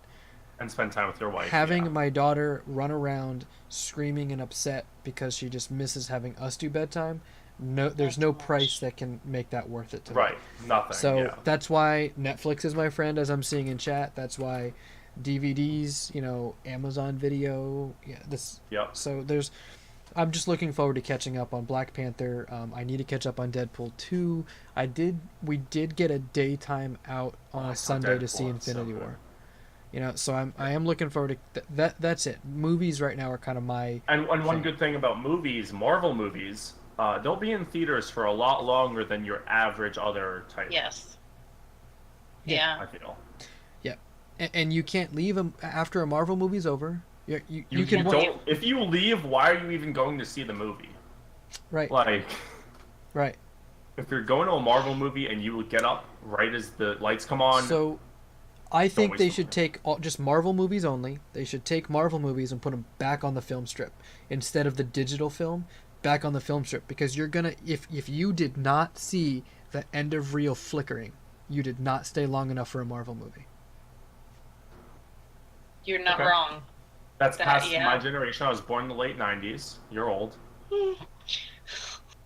And spend time with your wife. Having yeah. my daughter run around screaming and upset because she just misses having us do bedtime, there's That's no too much. price that can make that worth it to me. Right. Nothing. So yeah. that's why Netflix is my friend, as I'm seeing in chat. That's why DVDs, Amazon Video, Yep. So I'm just looking forward to catching up on Black Panther. I need to catch up on Deadpool 2. We did get a daytime out on I a saw Sunday to Deadpool, see it's so Infinity good. War. So I am looking forward to that's it. Movies right now are kind of my And one thing. good thing about movies, Marvel movies, they'll be in theaters for a lot longer than your average other type. Yes. Yeah. Yeah. I feel. and you can't leave them after a Marvel movie's over. You You can don't. If you leave, why are you even going to see the movie? right Like, right. if you're going to a Marvel movie and you get up right as the lights come on, So I think waste they the should take just Marvel movies only. They should take Marvel movies and put them back on the film strip instead of the digital film, back on the film strip, because you're gonna if you did not see the end of reel flickering, you did not stay long enough for a Marvel movie. You're not Okay. wrong. that's past yeah. my generation. I was born in the late '90s. You're old.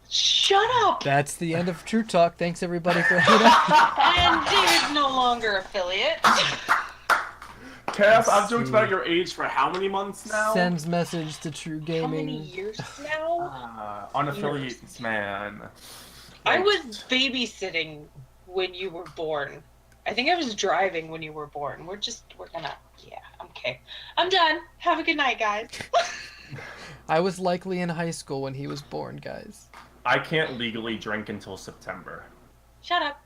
Shut up! That's the end of True Talk. Thanks everybody for hanging out. And David's no longer affiliate. Cass, I've joked see. about your age for how many months now? Sends message to True How many Gaming. years now? Unaffiliates, man. I was babysitting when you were born. I think I was driving when you were born. We're gonna, yeah, okay. I'm done. Have a good night, guys. I was likely in high school when he was born, guys. I can't legally drink until September. Shut up.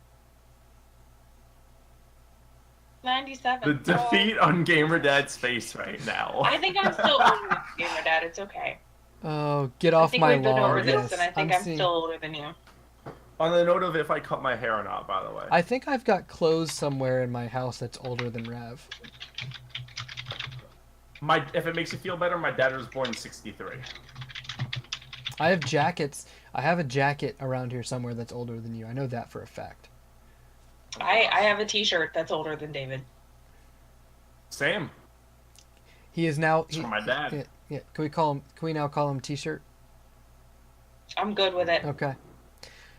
97. The defeat on GamerDad's face right now. I think I'm still older than GamerDad. It's okay. Oh, get I off think my we've been lawn. over this, Yes, and I think I'm still older than you. On the note of if I cut my hair or not, by the way. I think I've got clothes somewhere in my house that's older than Rav. If it makes you feel better, my dad was born in 63. I have jackets. I have a jacket around here somewhere that's older than you. I know that for a fact. I have a T-shirt that's older than David. Same. He is now. It's from my dad. Yeah. Can we now call him T-shirt? I'm good with it. Okay.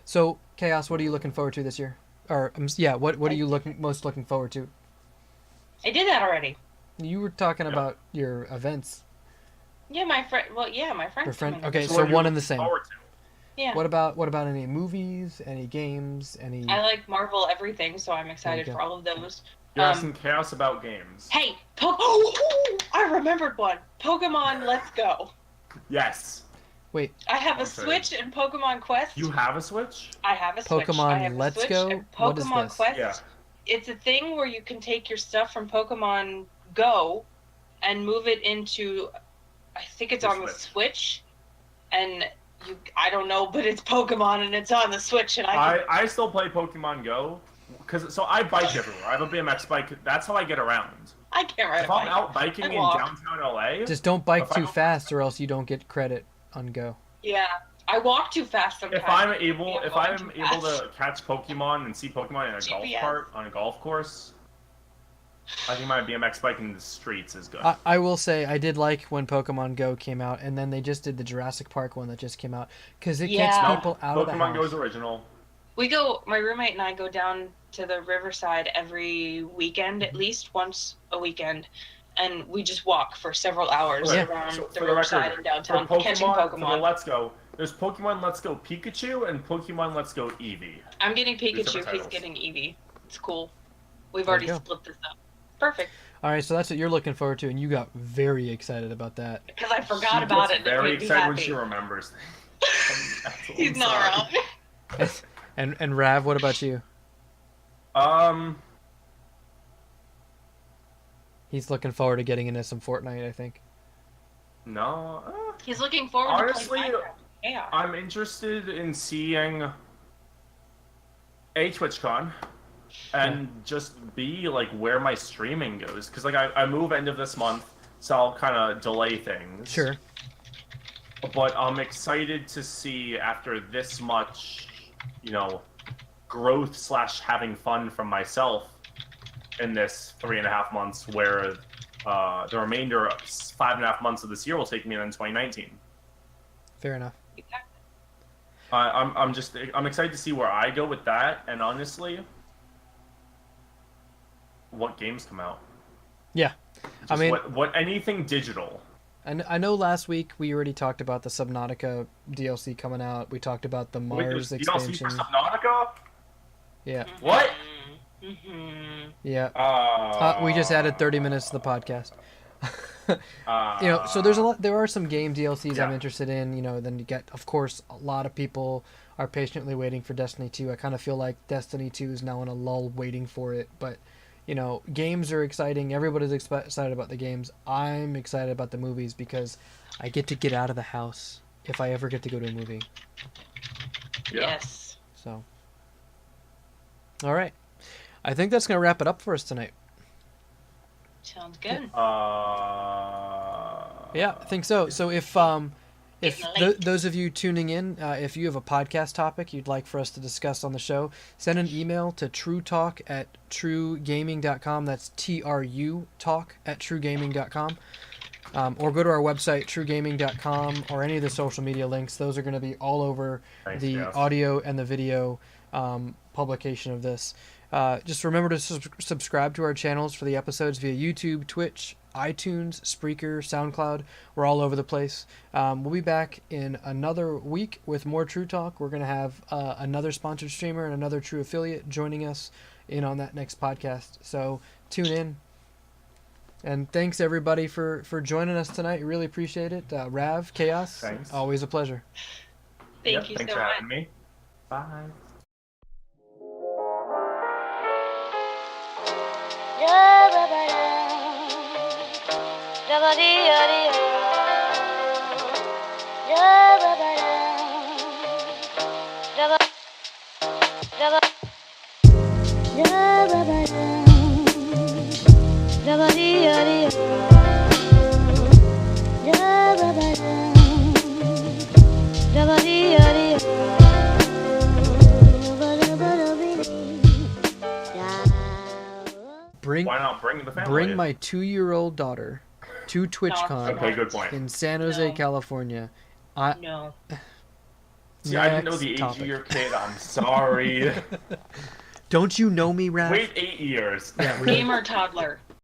So, Chaos, what are you looking forward to this year? Or what are you most looking forward to? I did that already. You were talking about your events. Yeah, my friend. Well, yeah, my friend's Your friend. coming. Okay, So so what are you one and the looking same. forward to? Yeah. What about any movies, any games, any? I like Marvel everything, so I'm excited go. for all of those. You're asking Chaos about games. Hey, I remembered one. Pokemon Let's Go. Yes. Wait. I have a Okay. Switch and Pokemon Quest. You have a Switch? I have a Switch. Pokemon I have Let's a Switch Go? and What is Pokemon this? Quest. Yeah. It's a thing where you can take your stuff from Pokemon Go and move it into, I think it's The on the Switch, and I don't know, but it's Pokemon and it's on the Switch, and I still play Pokemon Go, so I bike everywhere. I have a BMX bike. That's how I get around. I can't ride If a I'm bike. out biking I in walk. downtown LA, Just don't bike If I too don't- fast, or else you don't get credit on Go. Yeah, I walk too fast sometimes. if I'm Yeah, able too to fast. catch Pokemon and see Pokemon in a golf GPS. cart on a golf course, I think my BMX bike in the streets is good. I will say I did like when Pokemon Go came out, and then they just did the Jurassic Park one that just came out because it gets Yeah. people out of the Pokemon house. Go's original. My roommate and I go down to the Riverside every weekend, at least once a weekend, and we just walk for several hours Yeah. around So, the for the Riverside record, and downtown for catching For the Pokemon. Let's Go, there's Pokemon Let's Go Pikachu and Pokemon Let's Go Eevee. I'm getting Two Pikachu, separate he's titles. getting Eevee. It's cool. We've There you already go. split this up. Perfect. All right, so that's what you're looking forward to, and you got very excited about that. Because I forgot She about gets it and it very made me excited when happy. she remembers. He's not wrong. And Rav, what about you? He's looking forward to getting into some Fortnite, I think. No. He's looking forward Honestly, to playing Minecraft. Yeah. I'm interested in seeing a TwitchCon and just be like where my streaming goes, because like I move end of this month, so I'll kind of delay things. Sure. But I'm excited to see after this much, growth / having fun from myself in this 3.5 months, where the remainder of 5.5 months of this year will take me in 2019. Fair enough. I'm excited to see where I go with that, and honestly, what games come out. Yeah. I mean, what anything digital. And I know last week we already talked about the Subnautica DLC coming out. We talked about the Wait, Mars there's DLC expansion. for Subnautica? Yeah. What? Mm-hmm. Yeah. We just added 30 minutes to the podcast. So there are some game DLCs I'm Yeah. interested in. Then you get, of course, a lot of people are patiently waiting for Destiny 2. I kind of feel like Destiny 2 is now in a lull waiting for it. But, games are exciting. Everybody's excited about the games. I'm excited about the movies because I get out of the house if I ever get to go to a movie. Yeah. Yes. So, all right. I think that's going to wrap it up for us tonight. Sounds good. Yeah, I think so. So if Getting late. those of you tuning in, if you have a podcast topic you'd like for us to discuss on the show, send an email to TRUtalk@TRUgaming.com. That's TRUtalk@TRUgaming.com. Or go to our website, TRUgaming.com, or any of the social media links. Those are going to be all over the Yes. audio and the video publication of this. Just remember to subscribe to our channels for the episodes via YouTube, Twitch, iTunes, Spreaker, SoundCloud. We're all over the place. We'll be back in another week with more TRUtalk. We're going to have another sponsored streamer and another True affiliate joining us in on that next podcast. So tune in. And thanks everybody for joining us tonight. Really appreciate it. Rav, Chaos, Thanks. always a pleasure. Thank you Thanks so for much. having me. Bye. Why not bring the family? Bring my 2-year-old daughter to TwitchCon Okay, good point. in San Jose, No. California. No. See, I didn't know the Next age topic. of your kid. I'm sorry. Don't you know me, Raph? Wait 8 years. Yeah, really. Gamer toddler.